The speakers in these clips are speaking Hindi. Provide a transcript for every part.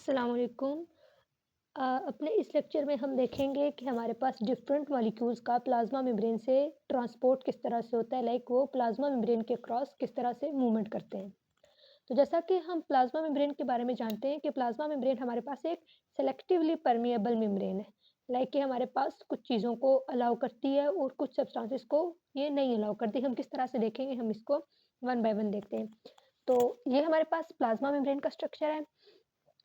अस्सलाम वालेकुम। अपने इस लेक्चर में हम देखेंगे कि हमारे पास डिफरेंट मॉलिक्यूल्स का प्लाज्मा मेम्ब्रेन से ट्रांसपोर्ट किस तरह से होता है, लाइक वो प्लाज्मा मेम्ब्रेन के क्रॉस किस तरह से मूवमेंट करते हैं। तो जैसा कि हम प्लाज्मा मेम्ब्रेन के बारे में जानते हैं कि प्लाज्मा मेम्ब्रेन हमारे पास एक सेलेक्टिवली परमिएबल मेम्ब्रेन है, लाइक कि हमारे पास कुछ चीज़ों को अलाउ करती है और कुछ सब्सटेंसेस को ये नहीं अलाउ करती। हम किस तरह से देखेंगे, हम इसको वन बाय वन देखते हैं। तो ये हमारे पास प्लाज्मा मेम्ब्रेन का स्ट्रक्चर है।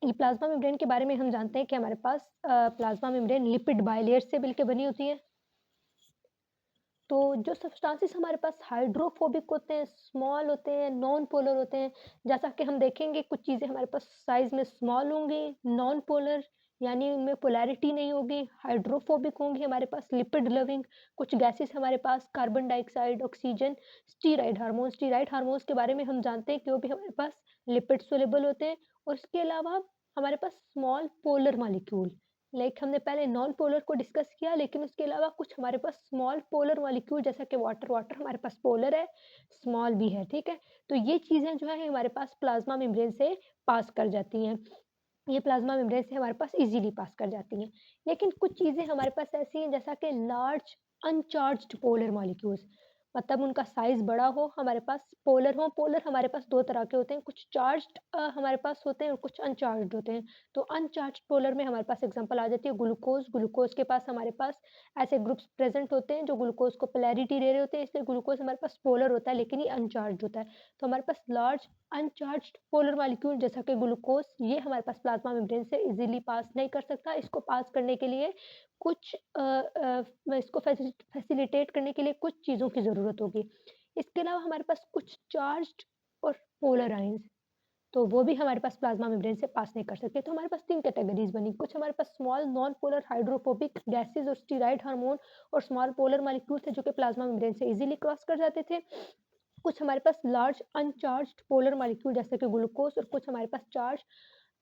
ये प्लाज्मा मेम्ब्रेन के बारे में हम जानते हैं कि हमारे पास प्लाज्मा मेम्ब्रेन लिपिड बाइलेयर से मिलके बनी होती है। तो जो सब्सटेंसेस हमारे पास हाइड्रोफोबिक होते हैं, स्मॉल होते हैं, नॉन पोलर होते हैं, जैसा कि हम देखेंगे कुछ चीज़ें हमारे पास साइज़ में स्मॉल होंगी, नॉन पोलर यानी उनमें पोलैरिटी नहीं होगी, हाइड्रोफोबिक होंगी हमारे पास, लिपिड लविंग, कुछ गैसेस हमारे पास carbon dioxide, oxygen, steroid hormones के बारे में हम जानते हैं कि वो भी हमारे पास लिपिड सोल्यूबल होते हैं। और इसके अलावा हमारे पास स्मॉल पोलर मॉलिक्यूल, लाइक हमने पहले नॉन पोलर को डिस्कस किया, लेकिन उसके अलावा कुछ हमारे पास स्मॉल पोलर मॉलिक्यूल जैसा कि वाटर हमारे पास पोलर है, स्मॉल भी है, ठीक है? तो ये चीज़ें जो है हमारे पास प्लाज्मा मेम्ब्रेन से पास कर जाती हैं। ये प्लाज्मा मेम्ब्रेन से हमारे पास इज़िली पास कर जाती हैं। लेकिन कुछ चीज़ें हमारे पास ऐसी हैं जैसा कि लार्ज अनचार्ज्ड पोलर मॉलिक्यूल्स, मतलब उनका साइज़ बड़ा हो, हमारे पास पोलर हो। पोलर हमारे पास 2 तरह के होते हैं, कुछ चार्ज्ड हमारे पास होते हैं और कुछ अनचार्ज्ड होते हैं। तो अनचार्ज्ड पोलर में हमारे पास एग्ज़ाम्पल आ जाती है ग्लूकोज़। ग्लूकोज़ के पास हमारे पास ऐसे ग्रुप्स प्रेज़ेंट होते हैं जो ग्लूकोज़ को पोलैरिटी दे रहे होते हैं, इसलिए ग्लूकोज़ हमारे पास पोलर होता है, लेकिन ये अनचार्ज्ड होता है। तो हमारे पास लार्ज अनचार्ज्ड पोलर मॉलिक्यूल जैसा कि ग्लूकोज़, ये हमारे पास प्लाज्मा मेम्ब्रेन से इज़िली पास नहीं कर सकता। इसको पास करने के लिए कुछ इसको फैसिलिटेट करने के लिए कुछ चीज़ों की ज़रूरत होगी। इसके अलावा हमारे पास कुछ चार्ज्ड और पोलर आयन्स, तो वो भी हमारे पास प्लाज्मा मेम्ब्रेन से पास नहीं कर सकते। तो हमारे पास 3 कैटेगरीज़ बनी। कुछ हमारे पास small non polar hydrophobic gases और स्टीरॉयड हार्मोन और स्मॉल पोलर मॉलिक्यूल थे जो कि प्लाज्मा मेम्ब्रेन से इज़िली क्रॉस कर जाते थे। कुछ हमारे पास लार्ज अनचार्ज्ड पोलर मॉलिक्यूल जैसे कि ग्लूकोज़ और कुछ हमारे पास चार्ज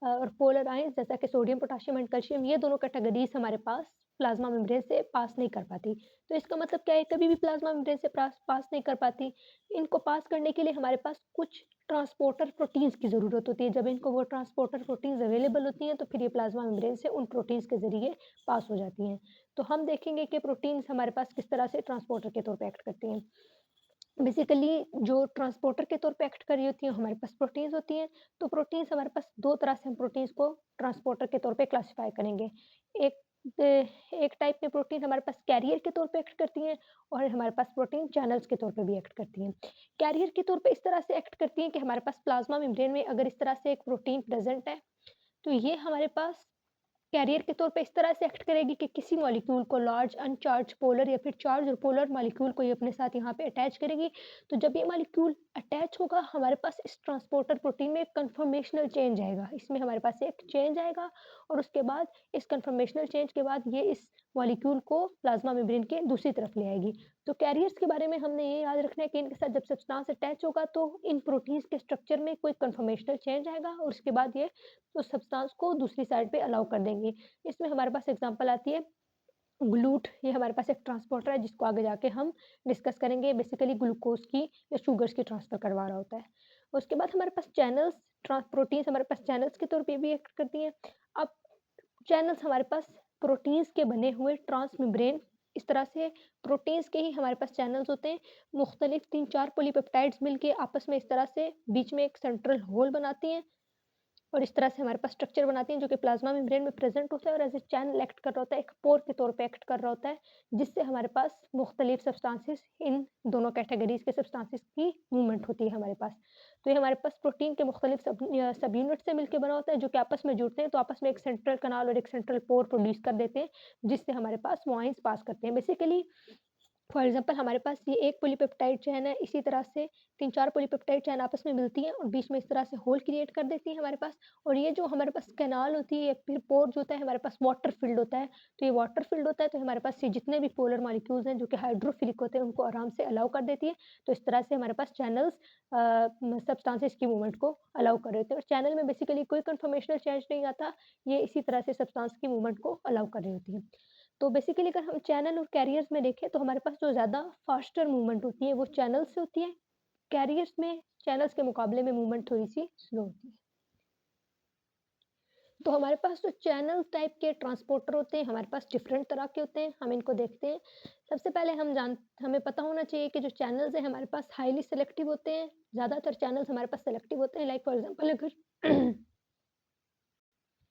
और पोलर आयन्स जैसा कि सोडियम, पोटेशियम एंड कैल्शियम, ये दोनों कैटेगरीज़ हमारे पास प्लाज्मा मेम्ब्रेन से पास नहीं कर पाती। तो इसका मतलब क्या है, कभी भी प्लाज्मा मेम्ब्रेन से पास नहीं कर पाती। इनको पास करने के लिए हमारे पास कुछ ट्रांसपोर्टर प्रोटीन्स की ज़रूरत होती है। जब इनको वो ट्रांसपोर्टर प्रोटीन्स अवेलेबल होती हैं, तो फिर ये प्लाज्मा मेम्ब्रेन से उन प्रोटीन्स के ज़रिए पास हो जाती हैं। तो हम देखेंगे कि प्रोटीन्स हमारे पास किस तरह से ट्रांसपोर्टर के तौर पे एक्ट करती हैं। बेसिकली जो ट्रांसपोर्टर के तौर पे एक्ट कर रही होती हैं, हमारे पास प्रोटीन्स होती हैं। तो प्रोटीन्स हमारे पास 2 तरह से हम प्रोटीन्स को ट्रांसपोर्टर के तौर पे क्लासिफ़ाई करेंगे। एक एक टाइप में प्रोटीन हमारे पास कैरियर के तौर पे एक्ट करती हैं और हमारे पास प्रोटीन चैनल्स के तौर पे भी एक्ट करती हैं। कैरियर के तौर पे इस तरह से एक्ट करती हैं कि हमारे पास प्लाज्मा मेम्ब्रेन में अगर इस तरह से एक प्रोटीन प्रेज़ेंट है, तो ये हमारे पास कैरियर के तौर पे इस तरह से एक्ट करेगी कि किसी मॉलिक्यूल को लार्ज अनचार्ज पोलर या फिर चार्ज और पोलर मॉलिक्यूल को ये अपने साथ यहाँ पे अटैच करेगी। तो जब ये मॉलिक्यूल अटैच होगा, हमारे पास इस ट्रांसपोर्टर प्रोटीन में एक कन्फर्मेशनल चेंज आएगा। इसमें हमारे पास एक चेंज आएगा और उसके बाद इस कन्फर्मेशनल चेंज के बाद ये इस मॉलिक्यूल को प्लाज्मा मेम्ब्रेन के दूसरी तरफ ले आएगी। तो कैरियर्स के बारे में हमने ये याद रखना है कि इनके साथ जब सब्सटेंस अटैच होगा, तो इन प्रोटीन्स के स्ट्रक्चर में कोई कन्फर्मेशनल चेंज आएगा और उसके बाद ये उस सब्सटेंस को दूसरी साइड पे अलाउ कर देंगे। इसमें हमारे पास एग्ज़ाम्पल आती है ग्लूट, ये हमारे पास एक ट्रांसपोर्टर है जिसको आगे जाके हम डिस्कस करेंगे। बेसिकली ग्लूकोज़ की या शुगर्स की ट्रांसफ़र करवा रहा होता है। उसके बाद हमारे पास चैनल्स, प्रोटीन्स हमारे पास चैनल्स के तौर पे भी एक्ट करती हैं। अब चैनल्स हमारे पास प्रोटीन्स के बने हुए ट्रांसमेम्ब्रेन, इस तरह से प्रोटीन्स के ही हमारे पास चैनल्स होते हैं। मुख्तलिफ 3-4 पॉलीपेप्टाइड्स मिलके आपस में इस तरह से बीच में एक सेंट्रल होल बनाती हैं और इस तरह से हमारे पास स्ट्रक्चर बनाती हैं जो कि प्लाज्मा मेम्ब्रेन में प्रेज़ेंट होता है और एज़ अ चैनल एक्ट कर रहा होता है, एक पोर के तौर पे एक्ट कर रहा होता है, जिससे हमारे पास मुख्तलिफ सब्सटेंसेस, इन दोनों कैटेगरीज़ के सब्सटेंसेस की मूवमेंट होती है हमारे पास। तो ये हमारे पास प्रोटीन के मुख्तलिफ सब यूनिट से मिलके बना होता है जो कि आपस में जुड़ते हैं, तो आपस में एक सेंट्रल कैनाल और एक सेंट्रल पोर प्रोड्यूस कर देते हैं, जिससे हमारे पास वो आयन्स पास करते हैं। बेसिकली फॉर एग्ज़ाम्पल हमारे पास ये एक पॉलीपेप्टाइड चेन है, इसी तरह से 3-4 पॉलीपेप्टाइड चेन आपस में मिलती हैं और बीच में इस तरह से होल क्रिएट कर देती है हमारे पास। और ये जो हमारे पास कैनाल होती है या फिर पोर जो होता है, हमारे पास वाटर फ़ील्ड होता है। तो ये वाटर फ़ील्ड होता है, तो हमारे पास ये जितने भी पोलर मॉलिक्यूल्स हैं जो कि हाइड्रोफिलिक होते हैं, उनको आराम से अलाउ कर देती है। तो इस तरह से हमारे पास चैनल्स सब्सटेंसेस की मूवमेंट को अलाउ कर रहे होते हैं और चैनल में बेसिकली कोई कन्फर्मेशनल चेंज नहीं आता। ये इसी तरह से सब्सटेंस की मूवमेंट को अलाउ कर रही होती है। तो बेसिकली अगर हम चैनल और कैरियर्स में देखें, तो हमारे पास जो ज़्यादा फास्टर मूवमेंट होती है वो चैनल से होती है। कैरियर्स में चैनल्स के मुकाबले में मूवमेंट थोड़ी-सी स्लो होती है। तो हमारे पास जो चैनल टाइप के ट्रांसपोर्टर होते हैं, हमारे पास डिफरेंट तरह के होते हैं, हम इनको देखते हैं। सबसे पहले हमें पता होना चाहिए कि जो चैनल्स हैं हमारे पास हाइली सेलेक्टिव होते हैं। ज़्यादातर चैनल्स हमारे पास सेलेक्टिव होते हैं, लाइक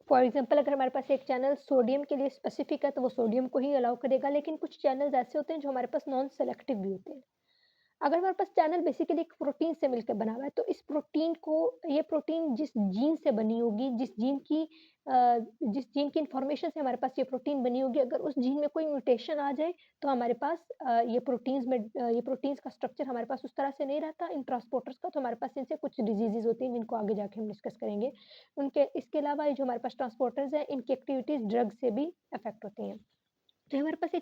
फॉर एग्ज़ाम्पल अगर हमारे पास एक चैनल सोडियम के लिए स्पेसिफिक है, तो वो सोडियम को ही अलाउ करेगा, लेकिन कुछ चैनल्स ऐसे होते हैं जो हमारे पास नॉन सेलेक्टिव भी होते हैं। अगर हमारे पास चैनल बेसिकली एक प्रोटीन से मिलकर बना हुआ है, तो इस प्रोटीन को ये प्रोटीन जिस जीन से बनी होगी, जिस जीन की इन्फॉर्मेशन से हमारे पास ये प्रोटीन बनी होगी, अगर उस जीन में कोई म्यूटेशन आ जाए, तो हमारे पास ये प्रोटीन्स का स्ट्रक्चर हमारे पास उस तरह से नहीं रहता इन ट्रांसपोर्टर्स का, तो हमारे पास इनसे कुछ डिजीज़ेज़ होती हैं, जिनको आगे जाके हम डिस्कस करेंगे। उनके इसके अलावा ये जो हमारे पास ट्रांसपोर्टर्स हैं, इनकी एक्टिविटीज़ ड्रग से भी अफ़ेक्ट होती हैं। तो हमारे पास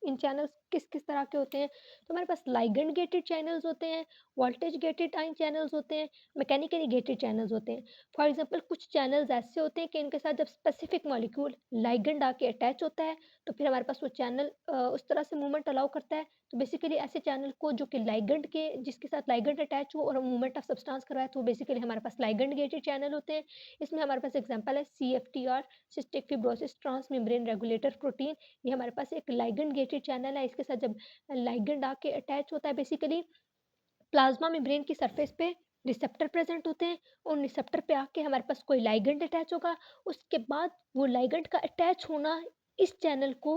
इन चैनल्स किस-किस तरह के होते हैं, तो हमारे पास लिगैंड गेटेड चैनल्स होते हैं, वोल्टेज गेटेड आयन चैनल्स होते हैं, मैकेनिकली गेटेड चैनल्स होते हैं। फॉर एग्ज़ाम्पल कुछ चैनल्स ऐसे होते हैं कि इनके साथ जब स्पेसिफिक मॉलिक्यूल लिगैंड आके अटैच होता है, तो फिर हमारे पास वो चैनल उस तरह से मूवमेंट अलाउ करता है। तो बेसिकली ऐसे चैनल को जो कि लिगैंड के जिसके साथ लिगैंड अटैच हो और मूवमेंट ऑफ सब्सटेंस करवाए, तो बेसिकली हमारे पास लिगैंड गेटेड चैनल होते हैं। इसमें हमारे पास एग्ज़ाम्पल है CFTR, cystic fibrosis transmembrane regulator protein. ये हमारे पास एक लिगैंड गेटेड चैनल है, इसके साथ जब लिगैंड आके अटैच होता है, बेसिकली प्लाज्मा मेम्ब्रेन की सरफेस पे रिसेप्टर प्रेज़ेंट होते हैं। उन रिसेप्टर पे आके हमारे पास कोई लिगैंड अटैच होगा, उसके बाद वो लिगैंड का अटैच होना इस चैनल को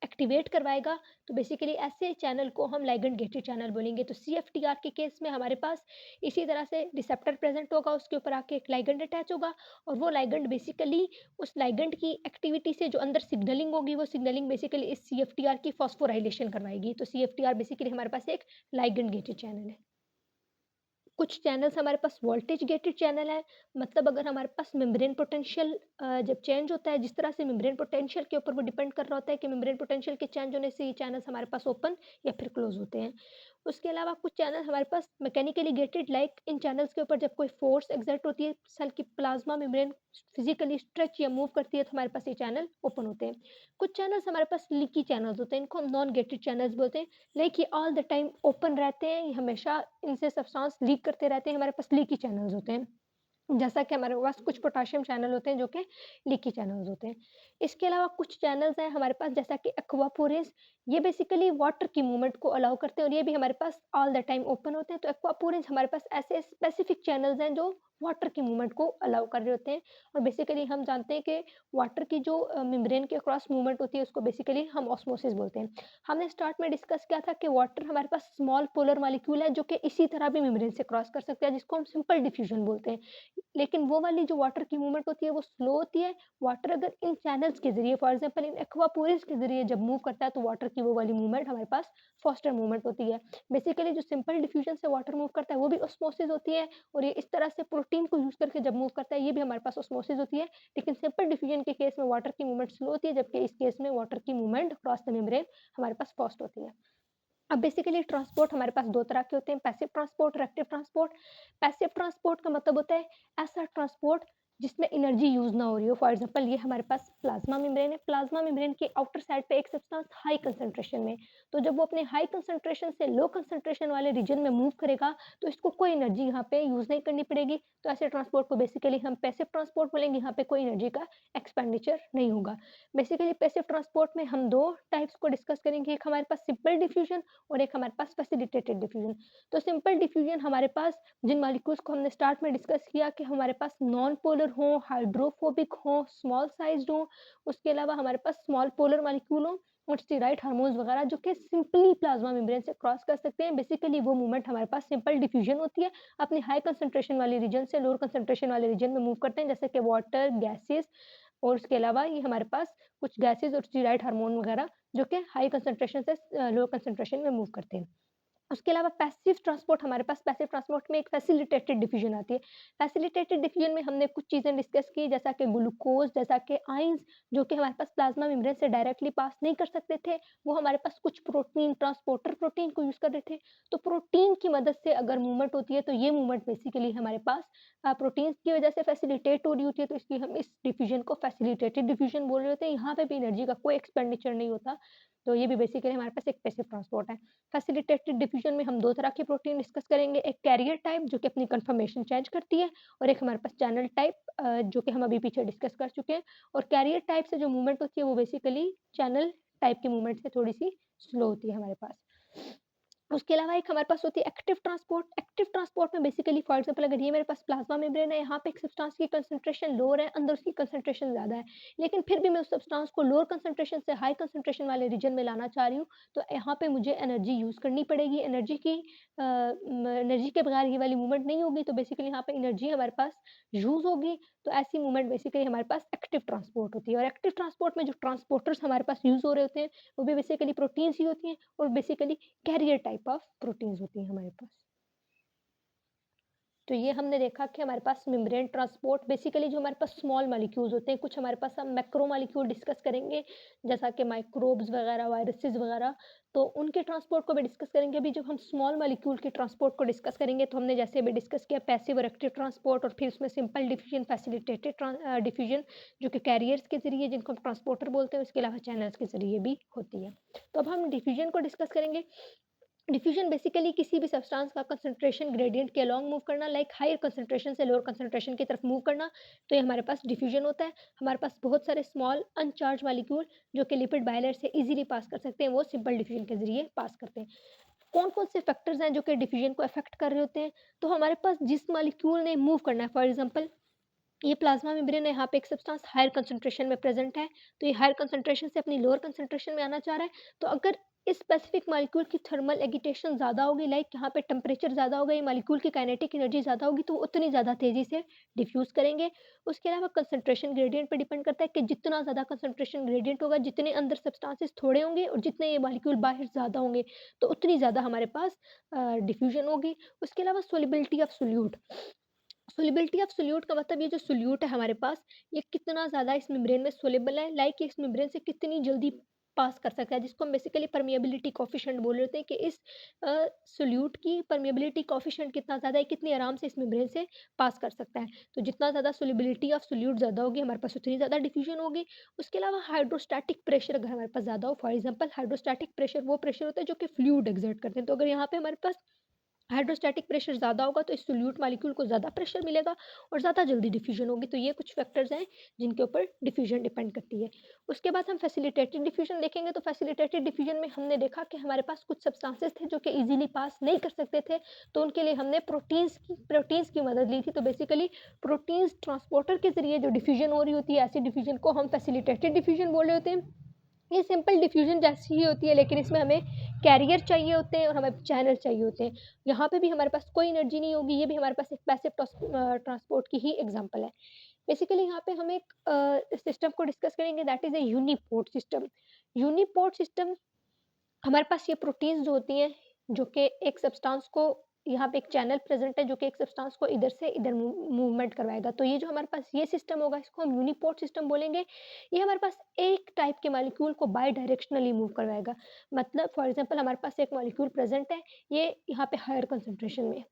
एक्टिवेट करवाएगा। तो बेसिकली ऐसे चैनल को हम लिगैंड गेटेड चैनल बोलेंगे। तो सीएफटीआर के केस में हमारे पास इसी तरह से रिसेप्टर प्रेज़ेंट होगा, उसके ऊपर आके एक लिगैंड अटैच होगा, और वो लिगैंड बेसिकली उस लिगैंड की एक्टिविटी से जो अंदर सिग्नलिंग होगी, वो सिग्नलिंग बेसिकली इस सीएफटीआर की फॉस्फोराइलेशन करवाएगी। तो सीएफटीआर बेसिकली हमारे पास एक लिगैंड गेटेड चैनल है। कुछ चैनल्स हमारे पास वोल्टेज गेटेड चैनल है, मतलब अगर हमारे पास मेम्ब्रेन पोटेंशियल जब चेंज होता है, जिस तरह से मेम्ब्रेन पोटेंशियल के ऊपर वो डिपेंड कर रहा होता है कि मेम्ब्रेन पोटेंशियल के चेंज होने से ये चैनल्स हमारे पास ओपन या फिर क्लोज होते हैं। उसके अलावा कुछ चैनल हमारे पास मैकेनिकली गेटेड, लाइक इन चैनल्स के ऊपर जब कोई फोर्स एक्सर्ट होती है, सेल की प्लाज्मा मेम्ब्रेन फिजिकली स्ट्रेच या मूव करती है, तो हमारे पास ये चैनल ओपन होते हैं। कुछ चैनल्स हमारे पास लीकी चैनल्स होते हैं, इनको हम नॉन गेटेड चैनल्स बोलते हैं। लाइक ये ऑल द टाइम ओपन रहते हैं, ये हमेशा इनसे सब्सटेंस लीक करते रहते हैं, हमारे पास लीकी चैनल्स होते हैं। जैसा कि हमारे पास कुछ पोटेशियम चैनल होते हैं जो कि लीकी चैनल्स होते हैं। इसके अलावा कुछ चैनल्स हैं हमारे पास, जैसा कि एक्वापोरेस, ये बेसिकली वाटर की मूवमेंट को अलाउ करते हैं, और ये भी हमारे पास ऑल द टाइम ओपन होते हैं। तो एक्वापोरेस हमारे पास ऐसे स्पेसिफिक चैनल्स हैं जो वाटर की मूवमेंट को अलाउ कर रहे होते हैं, और बेसिकली हम जानते हैं कि वाटर की जो मेम्ब्रेन के क्रॉस मूवमेंट होती है, उसको बेसिकली हम ऑस्मोसिस बोलते हैं। हमने स्टार्ट में डिस्कस किया था कि वाटर हमारे पास स्मॉल पोलर मॉलिक्यूल है जो कि इसी तरह भी मेम्ब्रेन से क्रॉस कर सकते हैं, जिसको हम सिंपल डिफ्यूजन बोलते हैं। लेकिन वो वाली जो वाटर की मूवमेंट होती है वो स्लो होती है। वाटर अगर इन चैनल्स के ज़रिए, फॉर एग्ज़ाम्पल इन एक्वापोरिस के ज़रिए जब मूव करता है, तो वाटर की वो वाली मूवमेंट हमारे पास फास्टर मूवमेंट होती है। बेसिकली जो सिंपल डिफ्यूजन से वाटर मूव करता है वो भी ऑस्मोसिस होती है, और ये इस तरह से प्रोटीन को यूज़ करके जब मूव करता है, ये भी हमारे पास ऑस्मोसिस होती है। लेकिन सिंपल डिफ्यूजन के केस में वाटर की मूवमेंट स्लो होती है, जबकि इस केस में वाटर की मूवमेंट अक्रॉस द मेम्ब्रेन हमारे पास फास्ट होती है। अब बेसिकली ट्रांसपोर्ट हमारे पास 2 तरह के होते हैं, पैसिव ट्रांसपोर्ट और एक्टिव ट्रांसपोर्ट। पैसिव ट्रांसपोर्ट का मतलब होता है ऐसा ट्रांसपोर्ट जिसमें एनर्जी यूज़ ना हो रही हो। फॉर एग्ज़ाम्पल ये हमारे पास प्लाज़्मा मेम्ब्रेन है, प्लाज़्मा मेम्ब्रेन के आउटर साइड पे एक सब्सटेंस हाई कंसंट्रेशन में, तो जब वो अपने हाई कंसंट्रेशन से लो कंसंट्रेशन वाले रीजन में मूव करेगा, तो इसको कोई एनर्जी यहाँ पे यूज़ नहीं करनी पड़ेगी। तो ऐसे ट्रांसपोर्ट को बेसिकली हम पैसिव ट्रांसपोर्ट बोलेंगे, यहाँ पे कोई एनर्जी का एक्सपेंडिचर नहीं होगा। बेसिकली पैसिव ट्रांसपोर्ट में हम 2 टाइप्स को डिस्कस करेंगे, एक हमारे पास सिंपल डिफ्यूजन और एक हमारे पास फैसिलिटेटेड डिफ्यूजन। तो सिंपल डिफ्यूजन हमारे पास जिन मॉलिक्यूल्स को हमने स्टार्ट में डिस्कस किया कि हमारे पास नॉन पोलर हो, हाइड्रोफोबिक हो, स्मॉल साइज्ड हो, उसके अलावा हमारे पास स्मॉल पोलर मॉलिक्यूल हो और स्टेरॉइड हार्मोन्स वगैरह जो कि सिंपली प्लाज्मा मेम्ब्रेन से क्रॉस कर सकते हैं। बेसिकली वो मूवमेंट हमारे पास सिंपल डिफ्यूजन होती है, अपनी हाई कंसंट्रेशन वाले रीजन से लोअर कंसंट्रेशन वाले रीजन में मूव करते हैं, जैसे कि वाटर, गैसेस, और उसके अलावा ये हमारे पास कुछ गैसेस और स्टेरॉइड हार्मोन वगैरह जो कि हाई कंसंट्रेशन से लो कंसंट्रेशन में मूव करते हैं। उसके अलावा पैसिव ट्रांसपोर्ट हमारे पास पैसिव ट्रांसपोर्ट में एक फैसिलिटेटेड डिफ्यूजन आती है। फैसिलिटेटेड डिफ्यूजन में हमने कुछ चीज़ें डिस्कस की, जैसा कि ग्लूकोज़, जैसा कि आयन्स जो कि हमारे पास प्लाज़्मा मेम्ब्रेन से डायरेक्टली पास नहीं कर सकते थे, वो हमारे पास कुछ प्रोटीन, ट्रांसपोर्टर प्रोटीन को यूज़ कर रहे थे। तो प्रोटीन की मदद से अगर मूवमेंट होती है, तो ये मूवमेंट बेसिकली हमारे पास प्रोटीन्स की वजह से फैसिलिटेट हो रही होती है, तो इसलिए हम इस डिफ्यूजन को फैसिलिटेटेड डिफ्यूजन बोल रहे होते हैं। यहाँ पे भी एनर्जी का कोई एक्सपेंडिचर नहीं होता, तो ये भी बेसिकली हमारे पास एक पैसिव ट्रांसपोर्ट है। फैसिलिटेटेड डिफ्यूजन डिफिजन में हम 2 तरह की प्रोटीन डिस्कस करेंगे, एक कैरियर टाइप जो कि अपनी कन्फर्मेशन चेंज करती है और एक हमारे पास चैनल टाइप जो कि हम अभी पीछे डिस्कस कर चुके हैं और कैरियर टाइप से जो मूवमेंट होती है वो बेसिकली चैनल टाइप की मूवमेंट से थोड़ी-सी स्लो होती है हमारे पास। उसके अलावा एक हमारे पास होती है एक्टिव ट्रांसपोर्ट में बेसिकली फॉर एग्जांपल अगर ये मेरे पास प्लाज्मा मेम्ब्रेन है, यहाँ पे एक सब्सटेंस की कंसंट्रेशन लोअर है, अंदर उसकी कंसंट्रेशन ज़्यादा है। लेकिन फिर भी मैं उस सब्सटेंस को लोअर कंसंट्रेशन से हाई कंसंट्रेशन वाले रीजन में लाना चाह रही हूँ, तो यहाँ पे मुझे एनर्जी यूज़ करनी पड़ेगी। एनर्जी के बगैर ये वाली मूवमेंट नहीं होगी, तो बेसिकली यहाँ पे एनर्जी हमारे पास यूज़ होगी, तो ऐसी मूवमेंट बेसिकली हमारे पास एक्टिव ट्रांसपोर्ट होती है और एक्टिव ट्रांसपोर्ट में जो ट्रांसपोर्टर्स हमारे पास यूज़ हो रहे होते हैं, वो भी बेसिकली प्रोटीन्स ही होती हैं और basically carrier type of proteins होती हैं हमारे पास। तो ये हमने देखा कि हमारे पास मेम्ब्रेन ट्रांसपोर्ट बेसिकली जो हमारे पास स्मॉल मॉलिक्यूल्स होते हैं, कुछ हमारे पास हम मैक्रो मॉलिक्यूल डिस्कस करेंगे, जैसा कि माइक्रोब्स वगैरह, वायरसेस वगैरह, तो उनके ट्रांसपोर्ट को भी डिस्कस करेंगे। अभी जब हम स्मॉल मॉलिक्यूल के ट्रांसपोर्ट को डिस्कस करेंगे, तो हमने जैसे अभी डिस्कस किया पैसिव और एक्टिव ट्रांसपोर्ट और फिर उसमें सिंपल डिफ्यूजन, फैसिलिटेटेड डिफ्यूजन जो कि कैरियर्स के ज़रिए जिनको हम ट्रांसपोर्टर बोलते हैं, उसके अलावा चैनल्स के ज़रिए भी होती है। तो अब हम डिफ्यूजन को डिस्कस करेंगे। डिफ्यूजन बेसिकली किसी भी सब्सटेंस का कंसंट्रेशन ग्रेडिएंट के अलोंग मूव करना लाइक हायर कंसंट्रेशन से लोअर कंसंट्रेशन की तरफ मूव करना, तो ये हमारे पास डिफ्यूजन होता है। हमारे पास बहुत सारे स्मॉल अनचार्ज मॉलिक्यूल जो कि लिपिड बायलर से इजीली पास कर सकते हैं, वो सिंपल डिफ्यूजन के जरिए पास करते हैं। कौन-कौन से फैक्टर्स हैं जो कि डिफ्यूजन को अफेक्ट कर रहे होते हैं? तो हमारे पास जिस मॉलिक्यूल ने मूव करना है, फॉर एग्जांपल ये प्लाज्मा मेम्ब्रेन है, यहाँ पे एक सब्सटेंस हायर कंसंट्रेशन में प्रेजेंट है, तो ये हायर कंसंट्रेशन से अपनी लोअर कंसंट्रेशन में आना चाह रहा है। तो अगर इस स्पेसिफिक मॉलिक्यूल की थर्मल एगिटेशन ज़्यादा होगी, लाइक यहाँ पे टेम्परेचर ज़्यादा होगा, ये मॉलिक्यूल की काइनेटिक एनर्जी ज़्यादा होगी, तो वो उतनी ज़्यादा तेज़ी से डिफ्यूज़ करेंगे। उसके अलावा कंसंट्रेशन ग्रेडिएंट पे डिपेंड करता है कि जितना ज़्यादा कंसंट्रेशन ग्रेडिएंट होगा, जितने अंदर सब्सटेंसेस थोड़े होंगे और जितने ये मॉलिक्यूल बाहर ज़्यादा होंगे, तो उतनी ज़्यादा हमारे पास डिफ्यूजन होगी। उसके अलावा solubility of solute, solubility of solute का मतलब ये जो सोल्यूट है हमारे पास, ये कितना ज़्यादा इस मेम्ब्रेन में सोल्यूबल है, लाइक इस मेम्ब्रेन से कितनी जल्दी पास कर सकता है, जिसको हम बेसिकली परमिएबिलिटी कोएफिशिएंट बोल रहे होते हैं कि इस सोल्यूट की परमिएबिलिटी कोएफिशिएंट कितना ज़्यादा है, कितनी आराम से इस मेम्ब्रेन से पास कर सकता है। तो जितना ज़्यादा सोलिबिलिटी ऑफ सोल्यूट ज़्यादा होगी, हमारे पास उतनी ज़्यादा डिफ्यूजन होगी। उसके अलावा हाइड्रोस्टैटिक प्रेशर अगर हमारे पास ज़्यादा हो, फॉर एग्जांपल हाइड्रोस्टैटिक प्रेशर वो प्रेशर होता है जो कि फ्लूइड एक्सर्ट करते हैं। तो अगर यहाँ पे हमारे पास हाइड्रोस्टैटिक प्रेशर ज़्यादा होगा तो इस सोल्यूट मॉलिक्यूल को ज़्यादा प्रेशर मिलेगा और ज़्यादा जल्दी डिफ्यूजन होगी। तो ये कुछ फैक्टर्स हैं जिनके ऊपर डिफ्यूजन डिपेंड करती है। उसके बाद हम फैसिलिटेटेड डिफ्यूजन देखेंगे, तो फैसिलिटेटेड डिफ्यूजन में हमने देखा कि हमारे पास कुछ सब्सटेंसेस थे जो कि ईज़िली पास नहीं कर सकते थे, तो उनके लिए हमने प्रोटीन्स की मदद ली थी। तो बेसिकली प्रोटीन्स ट्रांसपोर्टर के ज़रिए जो डिफ्यूजन हो रही होती है, ऐसी डिफ्यूजन को हम फैसिलिटेटेड डिफ्यूजन बोल रहे होते हैं। ये सिंपल डिफ्यूजन जैसी ही होती है, लेकिन इसमें हमें कैरियर चाहिए होते हैं और हमें चैनल चाहिए होते हैं। यहाँ पे भी हमारे पास कोई एनर्जी नहीं होगी, ये भी हमारे पास एक पैसिव ट्रांसपोर्ट की ही एग्ज़ाम्पल है। बेसिकली यहाँ पे हम एक सिस्टम को डिस्कस करेंगे, that is a uniport system. Uniport system हमारे पास ये प्रोटीन्स जो होती हैं, जो कि एक सब्सटेंस को यहाँ पे एक चैनल प्रेज़ेंट है, जो कि एक सब्सटेंस को इधर से इधर मूवमेंट करवाएगा। तो ये जो हमारे पास ये सिस्टम होगा, इसको हम यूनिपोर्ट सिस्टम बोलेंगे। ये हमारे पास एक टाइप के मॉलिक्यूल को बाय डायरेक्शनली मूव करवाएगा। मतलब फॉर एग्ज़ाम्पल हमारे पास एक मॉलिक्यूल प्रेज़ेंट है, ये यहाँ पे हायर कंसंट्रेशन में है।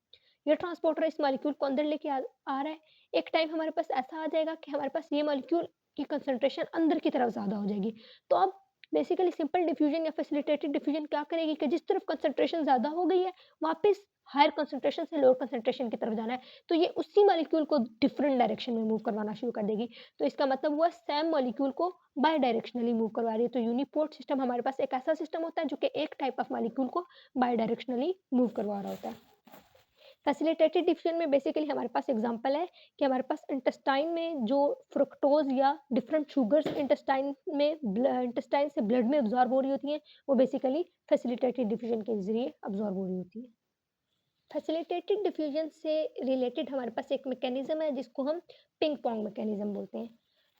ये ट्रांसपोर्टर इस मॉलिक्यूल को अंदर लेके आ रहा है। एक टाइम हमारे पास ऐसा आ जाएगा कि हमारे पास ये मॉलिक्यूल की कंसंट्रेशन अंदर की तरफ ज़्यादा हो जाएगी। तो अब बेसिकली सिंपल डिफ्यूजन या फैसिलिटेटेड डिफ्यूजन क्या करेगी कि जिस तरफ कंसंट्रेशन ज़्यादा हो गई है, वापस हायर कंसंट्रेशन से लोअर कंसंट्रेशन की तरफ जाना है, तो ये उसी मॉलिक्यूल को डिफरेंट डायरेक्शन में मूव करवाना शुरू कर देगी। तो इसका मतलब हुआ सेम मॉलिक्यूल को बाय डायरेक्शनली मूव करवा रही है। तो यूनिपोर्ट सिस्टम हमारे पास एक ऐसा सिस्टम होता है जो कि एक टाइप ऑफ मॉलिक्यूल को बाय डायरेक्शनली मूव करवा रहा होता है। फैसिलिटेटेड डिफरेंट में बेसिकली हमारे पास एग्जांपल है कि हमारे पास इंटेस्टाइन में जो फ्रुक्टोज या डिफरेंट शुगर्स इंटेस्टाइन से ब्लड में अब्जॉर्ब हो रही होती हैं, वो बेसिकली फैसिलिटेटेड डिफ्यूजन के जरिए अब्जॉर्ब हो रही होती है। फैसिलिटेटेड डिफ्यूजन से रिलेटेड हमारे पास एक मैकेनिज्म है जिसको हम पिंग पोंग मैकेनिज्म बोलते हैं।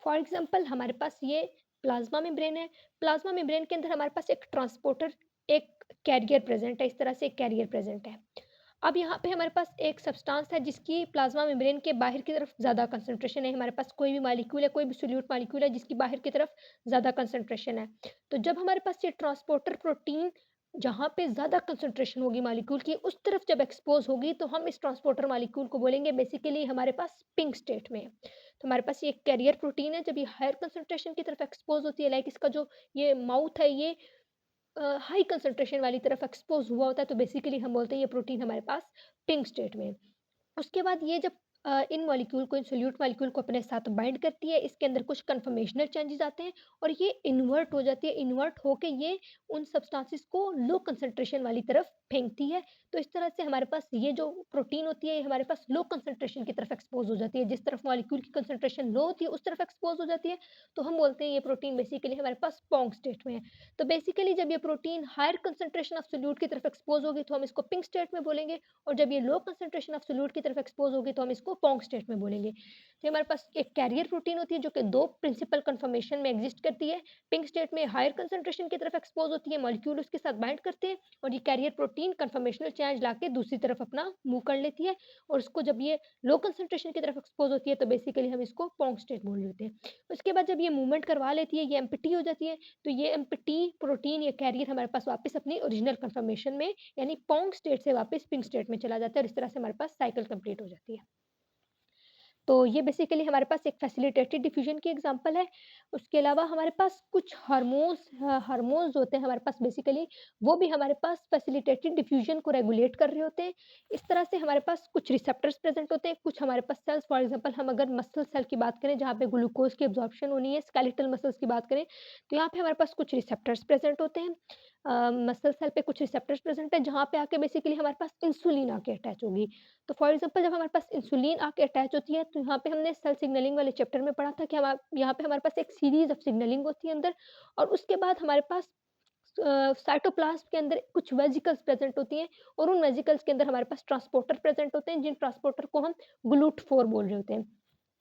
फॉर एग्जांपल हमारे पास ये प्लाज्मा मेम्ब्रेन है। प्लाज्मा मेम्ब्रेन के अंदर हमारे पास एक ट्रांसपोर्टर, एक कैरियर प्रेजेंट है, इस तरह से एक कैरियर प्रेजेंट है। अब यहाँ पे हमारे पास एक सब्सटेंस है जिसकी प्लाज्मा मेम्ब्रेन के बाहर की तरफ ज़्यादा कंसंट्रेशन है। हमारे पास कोई भी मॉलिक्यूल है, कोई भी सोल्यूट मॉलिक्यूल है जिसकी बाहर की तरफ ज़्यादा कंसंट्रेशन है। तो जब हमारे पास ये ट्रांसपोर्टर प्रोटीन जहाँ पे ज़्यादा कंसंट्रेशन होगी मॉलिक्यूल की, उस तरफ जब एक्सपोज़ होगी, तो हम इस ट्रांसपोर्टर मॉलिक्यूल को बोलेंगे बेसिकली हमारे पास पिंक स्टेट में है। तो हमारे पास ये कैरियर प्रोटीन है, जब ये हायर कंसंट्रेशन की तरफ एक्सपोज़ होती है, लाइक इसका जो ये माउथ है, ये हाई कंसंट्रेशन वाली तरफ एक्सपोज़ हुआ होता है, तो बेसिकली हम बोलते हैं ये प्रोटीन हमारे पास पिंक स्टेट में है। उसके बाद ये जब इन मॉलिक्यूल को, इन सोल्यूट मॉलिक्यूल को अपने साथ बाइंड करती है, इसके अंदर कुछ कन्फर्मेशनल चेंजेस आते हैं और ये इन्वर्ट हो जाती है। इन्वर्ट होके ये उन सब्सटेंसेस को लो कंसंट्रेशन वाली तरफ फेंकती है। तो इस तरह से हमारे पास ये जो प्रोटीन होती है, ये हमारे पास लो कंसंट्रेशन की तरफ एक्सपोज़ हो जाती है। जिस तरफ मॉलिक्यूल की कंसंट्रेशन लो होती है, उस तरफ एक्सपोज़ हो जाती है। तो हम बोलते हैं ये प्रोटीन बेसिकली हमारे पास पोंग स्टेट में है। तो बेसिकली जब ये protein higher concentration of solute की तरफ एक्सपोज़ होगी, तो हम इसको पिंक स्टेट में बोलेंगे। और जब ये लो कंसंट्रेशन ऑफ सोल्यूट की तरफ एक्सपोज़ होगी, तो हम इसको पोंग स्टेट में बोलेंगे। तो हमारे पास एक कैरियर प्रोटीन होती है जो कि 2 प्रिंसिपल कन्फर्मेशन में एक्सिस्ट करती है। पिंक स्टेट में हायर कंसंट्रेशन की तरफ एक्सपोज़ होती है, मॉलिक्यूल उसके साथ बाइंड करते हैं और ये कैरियर प्रोटीन कन्फर्मेशनल चार्ज लाके दूसरी तरफ अपना मूव कर लेती है और उसको जब ये लो कंसंट्रेशन की तरफ एक्सपोज़ होती है, तो बेसिकली हम इसको पोंग स्टेट बोल लेते हैं। उसके बाद जब ये मूवमेंट करवा लेती है, ये एम्प्टी हो जाती है, तो ये एम्प्टी प्रोटीन या कैरियर हमारे पास वापस अपनी ओरिजिनल कन्फर्मेशन में यानी पोंग स्टेट से वापस पिंक स्टेट में चला जाता है और इस तरह से हमारे पास साइकिल कंप्लीट हो जाती है। तो ये बेसिकली हमारे पास एक फैसिलिटेटेड डिफ्यूजन की एग्जांपल है। उसके अलावा हमारे पास कुछ हार्मोन्स होते हैं हमारे पास बेसिकली, वो भी हमारे पास फैसिलिटेटेड डिफ्यूजन को रेगुलेट कर रहे होते हैं। इस तरह से हमारे पास कुछ रिसेप्टर्स प्रेज़ेंट होते हैं, कुछ हमारे पास सेल्स, फॉर एग्ज़ाम्पल हम अगर मसल सेल की बात करें जहाँ पे ग्लूकोज़ की एब्ज़ॉर्प्शन होनी है, स्केलेटल मसल्स की बात करें, तो यहाँ पे हमारे पास कुछ रिसेप्टर्स प्रेज़ेंट होते हैं। मसल सेल पे कुछ रिसेप्टर्स प्रेज़ेंट है जहाँ पे आके बेसिकली हमारे पास इंसुलिन आके अटैच होगी। तो फॉर एग्ज़ाम्पल जब हमारे पास इंसुलिन आके अटैच होती है, तो यहाँ पे हमने सेल सिग्नलिंग वाले चैप्टर में पढ़ा था कि यहाँ पे हमारे पास एक सीरीज़ ऑफ सिग्नलिंग होती है अंदर और उसके बाद हमारे पास साइटोप्लाज़्म के अंदर कुछ वेसिकल्स प्रेज़ेंट होती हैं और उन वेसिकल्स के अंदर हमारे पास ट्रांसपोर्टर प्रेज़ेंट होते हैं, जिन ट्रांसपोर्टर को हम GLUT4 बोल रहे होते हैं।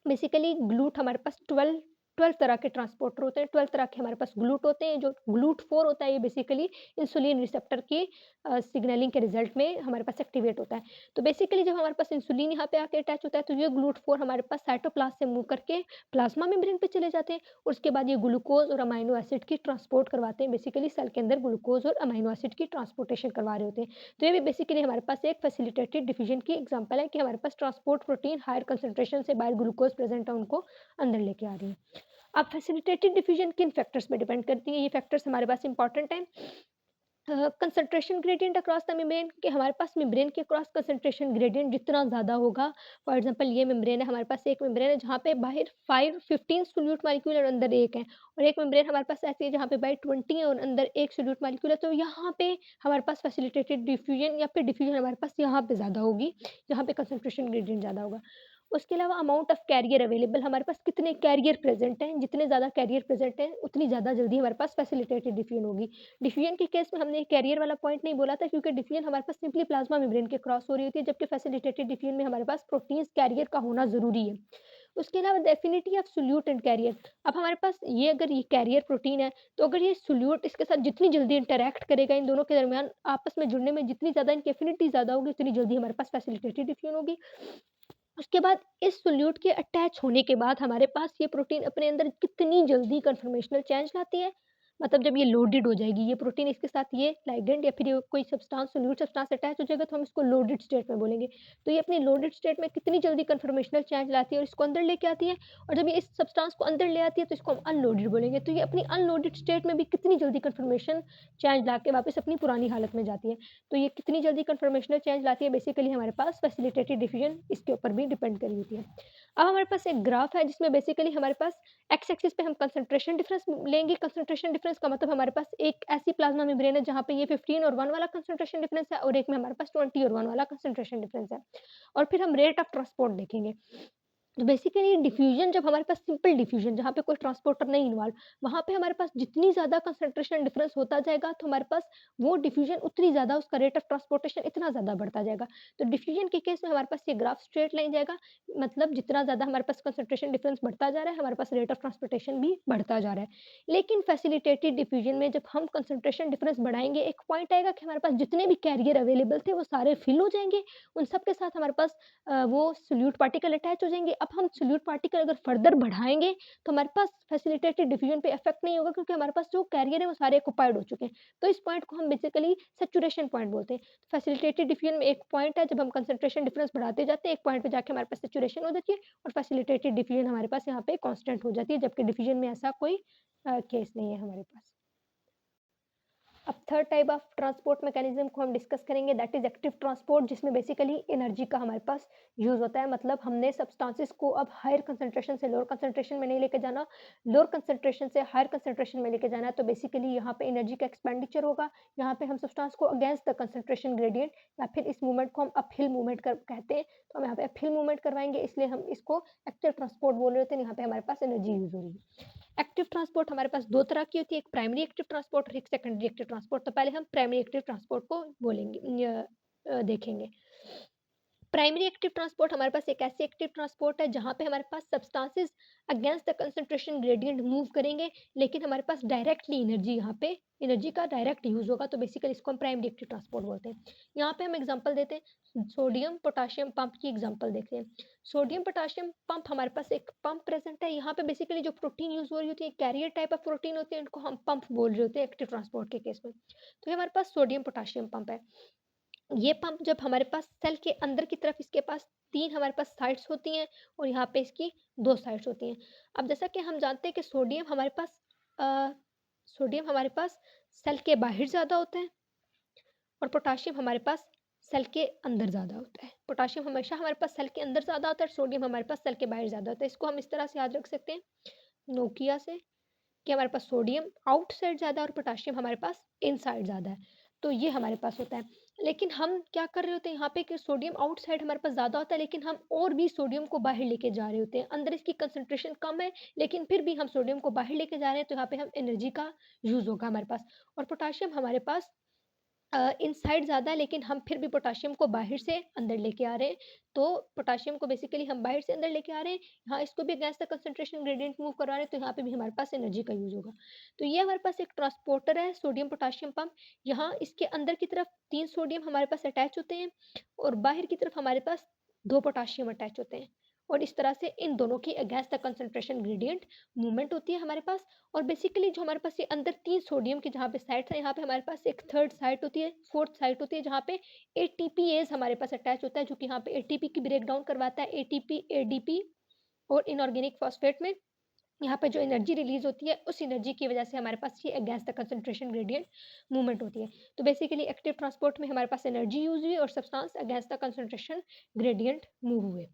बेसिकली ग्लूट हमारे पास 12 तरह के ट्रांसपोर्टर होते हैं, 12 तरह के हमारे पास ग्लूट होते हैं, जो ग्लूट 4 होता है ये बेसिकली इंसुलिन रिसेप्टर की सिग्नलिंग के रिजल्ट में हमारे पास एक्टिवेट होता है। तो बेसिकली जब हमारे पास इंसुलिन यहाँ पे आके अटैच होता है, तो ये ग्लूट 4 हमारे पास साइटोप्लाज़्म से मूव करके प्लाज़्मा मेम्ब्रेन पे चले जाते हैं और उसके बाद ये ग्लूकोज़ और अमाइनो एसिड की ट्रांसपोर्ट करवाते हैं। बेसिकली सेल के अंदर ग्लूकोज़ और अमाइनो एसिड की ट्रांसपोर्टेशन करवा रहे होते हैं। तो ये भी बेसिकली हमारे पास एक फैसिलिटेटेड डिफिज़न की एग्जांपल है कि हमारे पास ट्रांसपोर्ट प्रोटीन हायर कंसंट्रेशन से बाहर ग्लूकोज़ प्रेज़ेंट है उनको अंदर लेके आ रही है। अब फैसिलिटेटेड डिफिज़न किन फैक्टर्स पे डिपेंड करती है, ये फैक्टर्स हमारे पास इंपॉर्टेंट हैं। Concentration gradient across the membrane कि हमारे पास मेम्ब्रेन के क्रॉस कंसंट्रेशन ग्रेडिएंट जितना ज़्यादा होगा, फॉर एग्जांपल ये मेम्ब्रेन है, हमारे पास एक मेम्ब्रेन है जहाँ पे बाहर 15 सोल्यूट मॉलिक्यूल और अंदर 1 है और एक मेम्ब्रेन हमारे पास ऐसी है जहाँ पे बाहर 20 है और अंदर 1 सोल्यूट मॉलिक्यूल है। तो यहाँ पे हमारे पास फैसिलिटेटेड डिफ्यूजन या फिर डिफ्यूजन हमारे पास यहाँ पे ज़्यादा होगी, जहाँ पे कंसंट्रेशन ग्रेडिएंट ज़्यादा होगा। उसके अलावा अमाउंट ऑफ कैरियर अवेलेबल हमारे पास कितने कैरियर प्रेज़ेंट हैं, जितने ज़्यादा कैरियर प्रेज़ेंट हैं, उतनी ज़्यादा जल्दी हमारे पास फैसिलिटेटेड डिफ्यूजन होगी। डिफिजन के केस में हमने कैरियर वाला पॉइंट नहीं बोला था क्योंकि डिफिजन हमारे पास सिंपली प्लाज्मा मेम्ब्रेन के क्रॉस हो रही होती है, जबकि फैसिलिटेटेड डिफिजन में हमारे पास प्रोटीन्स कैरियर का होना ज़रूरी है। उसके अलावा the affinity of solute and carrier. अब हमारे पास ये अगर ये कैरियर प्रोटीन है, तो अगर ये सोल्यूट इसके साथ जितनी जल्दी इंटरैक्ट करेगा, इन दोनों के दरमियान आपस में जुड़ने में जितनी ज़्यादा इनकी एफिनिटी ज़्यादा होगी, उतनी जल्दी हमारे पास फैसिलिटेटेड डिफिजन होगी। उसके बाद इस सोल्यूट के अटैच होने के बाद हमारे पास ये प्रोटीन अपने अंदर कितनी जल्दी कन्फर्मेशनल चेंज लाती है, मतलब जब ये लोडेड हो जाएगी, ये प्रोटीन इसके साथ ये लिगैंड या फिर ये कोई सब्सटेंस सोल्यूट सब्सटेंस अटैच हो जाएगा, तो हम इसको लोडेड स्टेट में बोलेंगे। तो ये अपनी लोडेड स्टेट में कितनी जल्दी कन्फर्मेशनल चेंज लाती है और इसको अंदर लेके आती है और जब ये इस सब्सटेंस को अंदर ले आती है, तो इसको हम अनलोडेड बोलेंगे। तो ये अपनी अनलोडेड स्टेट में भी कितनी जल्दी कन्फर्मेशन चेंज लाके वापस अपनी पुरानी हालत में जाती है। तो ये कितनी जल्दी कन्फर्मेशनल चेंज लाती है, बेसिकली हमारे पास फैसिलिटेटेड डिफिजन इसके ऊपर भी डिपेंड कर रही होती है। अब हमारे पास एक ग्राफ है जिसमें बेसिकली हमारे पास एक्स एक्सिस पे हम कंसंट्रेशन डिफरेंस लेंगे। कंसंट्रेशन डिफरेंस का मतलब हमारे पास एक ऐसी प्लाज्मा मेम्ब्रेन है जहाँ पे ये 15 और 1 वाला कंसंट्रेशन डिफरेंस है और एक में हमारे पास 20 और 1 वाला कंसंट्रेशन डिफरेंस है। और फिर हम रेट ऑफ ट्रांसपोर्ट देखेंगे। तो बेसिकली डिफ्यूजन जब हमारे पास सिंपल डिफ्यूजन जहाँ पे कोई ट्रांसपोर्टर नहीं इन्वॉल्व, वहाँ पे हमारे पास जितनी ज़्यादा कंसंट्रेशन डिफरेंस होता जाएगा, तो हमारे पास वो डिफ्यूजन उतनी ज़्यादा उसका रेट ऑफ ट्रांसपोर्टेशन इतना ज़्यादा बढ़ता जाएगा। तो डिफ्यूजन के केस में हमारे पास ये ग्राफ स्ट्रेट लाइन जाएगा, मतलब जितना ज़्यादा हमारे पास कंसंट्रेशन डिफरेंस बढ़ता जा रहा है, हमारे पास रेट ऑफ ट्रांसपोर्टेशन भी बढ़ता जा रहा है। लेकिन फैसिलिटेटेड डिफ्यूजन में जब हम कंसंट्रेशन डिफरेंस बढ़ाएँगे, एक पॉइंट आएगा कि हमारे पास जितने भी कैरियर अवेलेबल थे, वो सारे फिल हो जाएँगे। उन सब के साथ हमारे पास वो सोल्यूट पार्टिकल अटैच हो जाएँगे। अब हम सोल्यूट पार्टिकल अगर फर्दर बढ़ाएँगे, तो हमारे पास फैसिलिटेटेड डिफ्यूजन पे इफेक्ट नहीं होगा क्योंकि हमारे पास जो कैरियर है वो सारे ऑक्युपाइड हो चुके हैं। तो इस पॉइंट को हम बेसिकली सैचुरेशन पॉइंट बोलते हैं। फैसिलिटेटेड डिफ्यूजन में एक पॉइंट है जब हम कंसंट्रेशन डिफरेंस बढ़ाते जाते हैं, एक पॉइंट पे जाके हमारे पास सैचुरेशन हो जाती है और फैसिलिटेटेड डिफ्यूजन हमारे पास यहाँ पे कांस्टेंट हो जाती है, जबकि डिफ्यूजन में ऐसा कोई केस नहीं है हमारे पास। अब third type of transport mechanism को हम डिस्कस करेंगे, दैट इज एक्टिव ट्रांसपोर्ट, जिसमें बेसिकली एनर्जी का हमारे पास यूज़ होता है। मतलब हमने सब्सटेंसेस को अब हायर कंसंट्रेशन से लोअर कंसंट्रेशन में नहीं लेके जाना, लोअर कंसंट्रेशन से हायर कंसंट्रेशन में लेके जाना है, तो बेसिकली यहाँ पे एनर्जी का एक्सपेंडिचर होगा। यहाँ पे हम सब्सटेंस को अगेंस्ट द कंसंट्रेशन ग्रेडियंट, या फिर इस मूवमेंट को हम अपहिल मूवमेंट कर कहते हैं, तो हम यहाँ पे अपहिल मूवमेंट करवाएंगे, इसलिए हम इसको एक्टिव ट्रांसपोर्ट बोल रहे होते हैं। यहाँ पे हमारे पास एनर्जी यूज़ हो रही है। एक्टिव ट्रांसपोर्ट हमारे पास 2 तरह की होती है, एक प्राइमरी एक्टिव ट्रांसपोर्ट और एक सेकेंडरी एक्टिव ट्रांसपोर्ट। तो पहले हम प्राइमरी एक्टिव ट्रांसपोर्ट को देखेंगे। प्राइमरी एक्टिव ट्रांसपोर्ट हमारे पास एक ऐसी एक्टिव ट्रांसपोर्ट है जहाँ पे हमारे पास substances against the concentration gradient move करेंगे, लेकिन हमारे पास डायरेक्टली एनर्जी, यहाँ पे एनर्जी का डायरेक्ट यूज होगा, तो बेसिकली इसको हम प्राइमरी एक्टिव ट्रांसपोर्ट बोलते हैं। यहाँ पे हम एग्जांपल देते हैं, सोडियम पोटाशियम पंप की एग्जांपल देखते हैं। सोडियम पोटाशियम पंप, हमारे पास एक पंप प्रेजेंट है। यहाँ पे बेसिकली जो प्रोटीन यूज हो रही होती है, कैरियर टाइप ऑफ प्रोटीन होती है, इनको हम पंप बोल रहे होते हैं एक्टिव ट्रांसपोर्ट के केस में। तो ये हमारे पास सोडियम पोटाशियम पंप है। ये पंप जब हमारे पास सेल के अंदर की तरफ, इसके पास 3 हमारे पास साइड्स होती हैं और यहाँ पे इसकी 2 साइड्स होती हैं। अब जैसा कि हम जानते हैं कि अ, सोडियम हमारे पास सेल के बाहर ज़्यादा होता है और पोटाशियम हमारे पास सेल के अंदर ज़्यादा होता है। पोटाशियम हमेशा हमारे पास सेल के अंदर ज़्यादा होता है, सोडियम हमारे पास सेल के बाहर ज़्यादा होता है। इसको हम इस तरह से याद रख सकते हैं, नोकिया से, कि हमारे पास सोडियम आउटसाइड ज़्यादा और पोटाशियम हमारे पास इनसाइड ज़्यादा है। तो ये हमारे पास होता है। लेकिन हम क्या कर रहे होते हैं यहाँ पे कि सोडियम आउटसाइड हमारे पास ज़्यादा होता है, लेकिन हम और भी सोडियम को बाहर लेके जा रहे होते हैं। अंदर इसकी कंसंट्रेशन कम है, लेकिन फिर भी हम सोडियम को बाहर लेके जा रहे हैं, तो यहाँ पे हम एनर्जी का यूज़ होगा हमारे पास। और पोटाशियम हमारे पास इनसाइड ज़्यादा है, लेकिन हम फिर भी पोटाशियम को बाहर से अंदर लेके आ रहे हैं। तो पोटाशियम को बेसिकली हम बाहर से अंदर लेके आ रहे हैं। यहाँ इसको भी against the concentration gradient move करवा रहे हैं, तो यहाँ पे भी हमारे पास एनर्जी का यूज़ होगा। तो ये हमारे पास एक ट्रांसपोर्टर है, सोडियम पोटाशियम पंप। यहाँ इसके अंदर की तरफ 3 सोडियम हमारे पास अटैच होते हैं और बाहर की तरफ हमारे पास 2 पोटाशियम अटैच होते हैं। और इस तरह से इन दोनों की against the concentration gradient movement होती है हमारे पास। और बेसिकली जो हमारे पास ये अंदर 3 सोडियम की जहाँ पे साइट्स हैं, यहाँ पे हमारे पास एक थर्ड साइट होती है, फोर्थ साइट होती है, जहाँ पे एटीपीएज़ हमारे पास अटैच होता है, जो कि यहाँ पे एटीपी की ब्रेक डाउन करवाता है। एटीपी, एडीपी और इनऑर्गेनिक फॉस्फेट में यहाँ पे जो एनर्जी रिलीज़ होती है, उस एनर्जी की वजह से हमारे पास ये against the concentration gradient movement होती है। तो बेसिकली एक्टिव ट्रांसपोर्ट में हमारे पास एनर्जी यूज़ हुई और substance against the concentration gradient move हुए।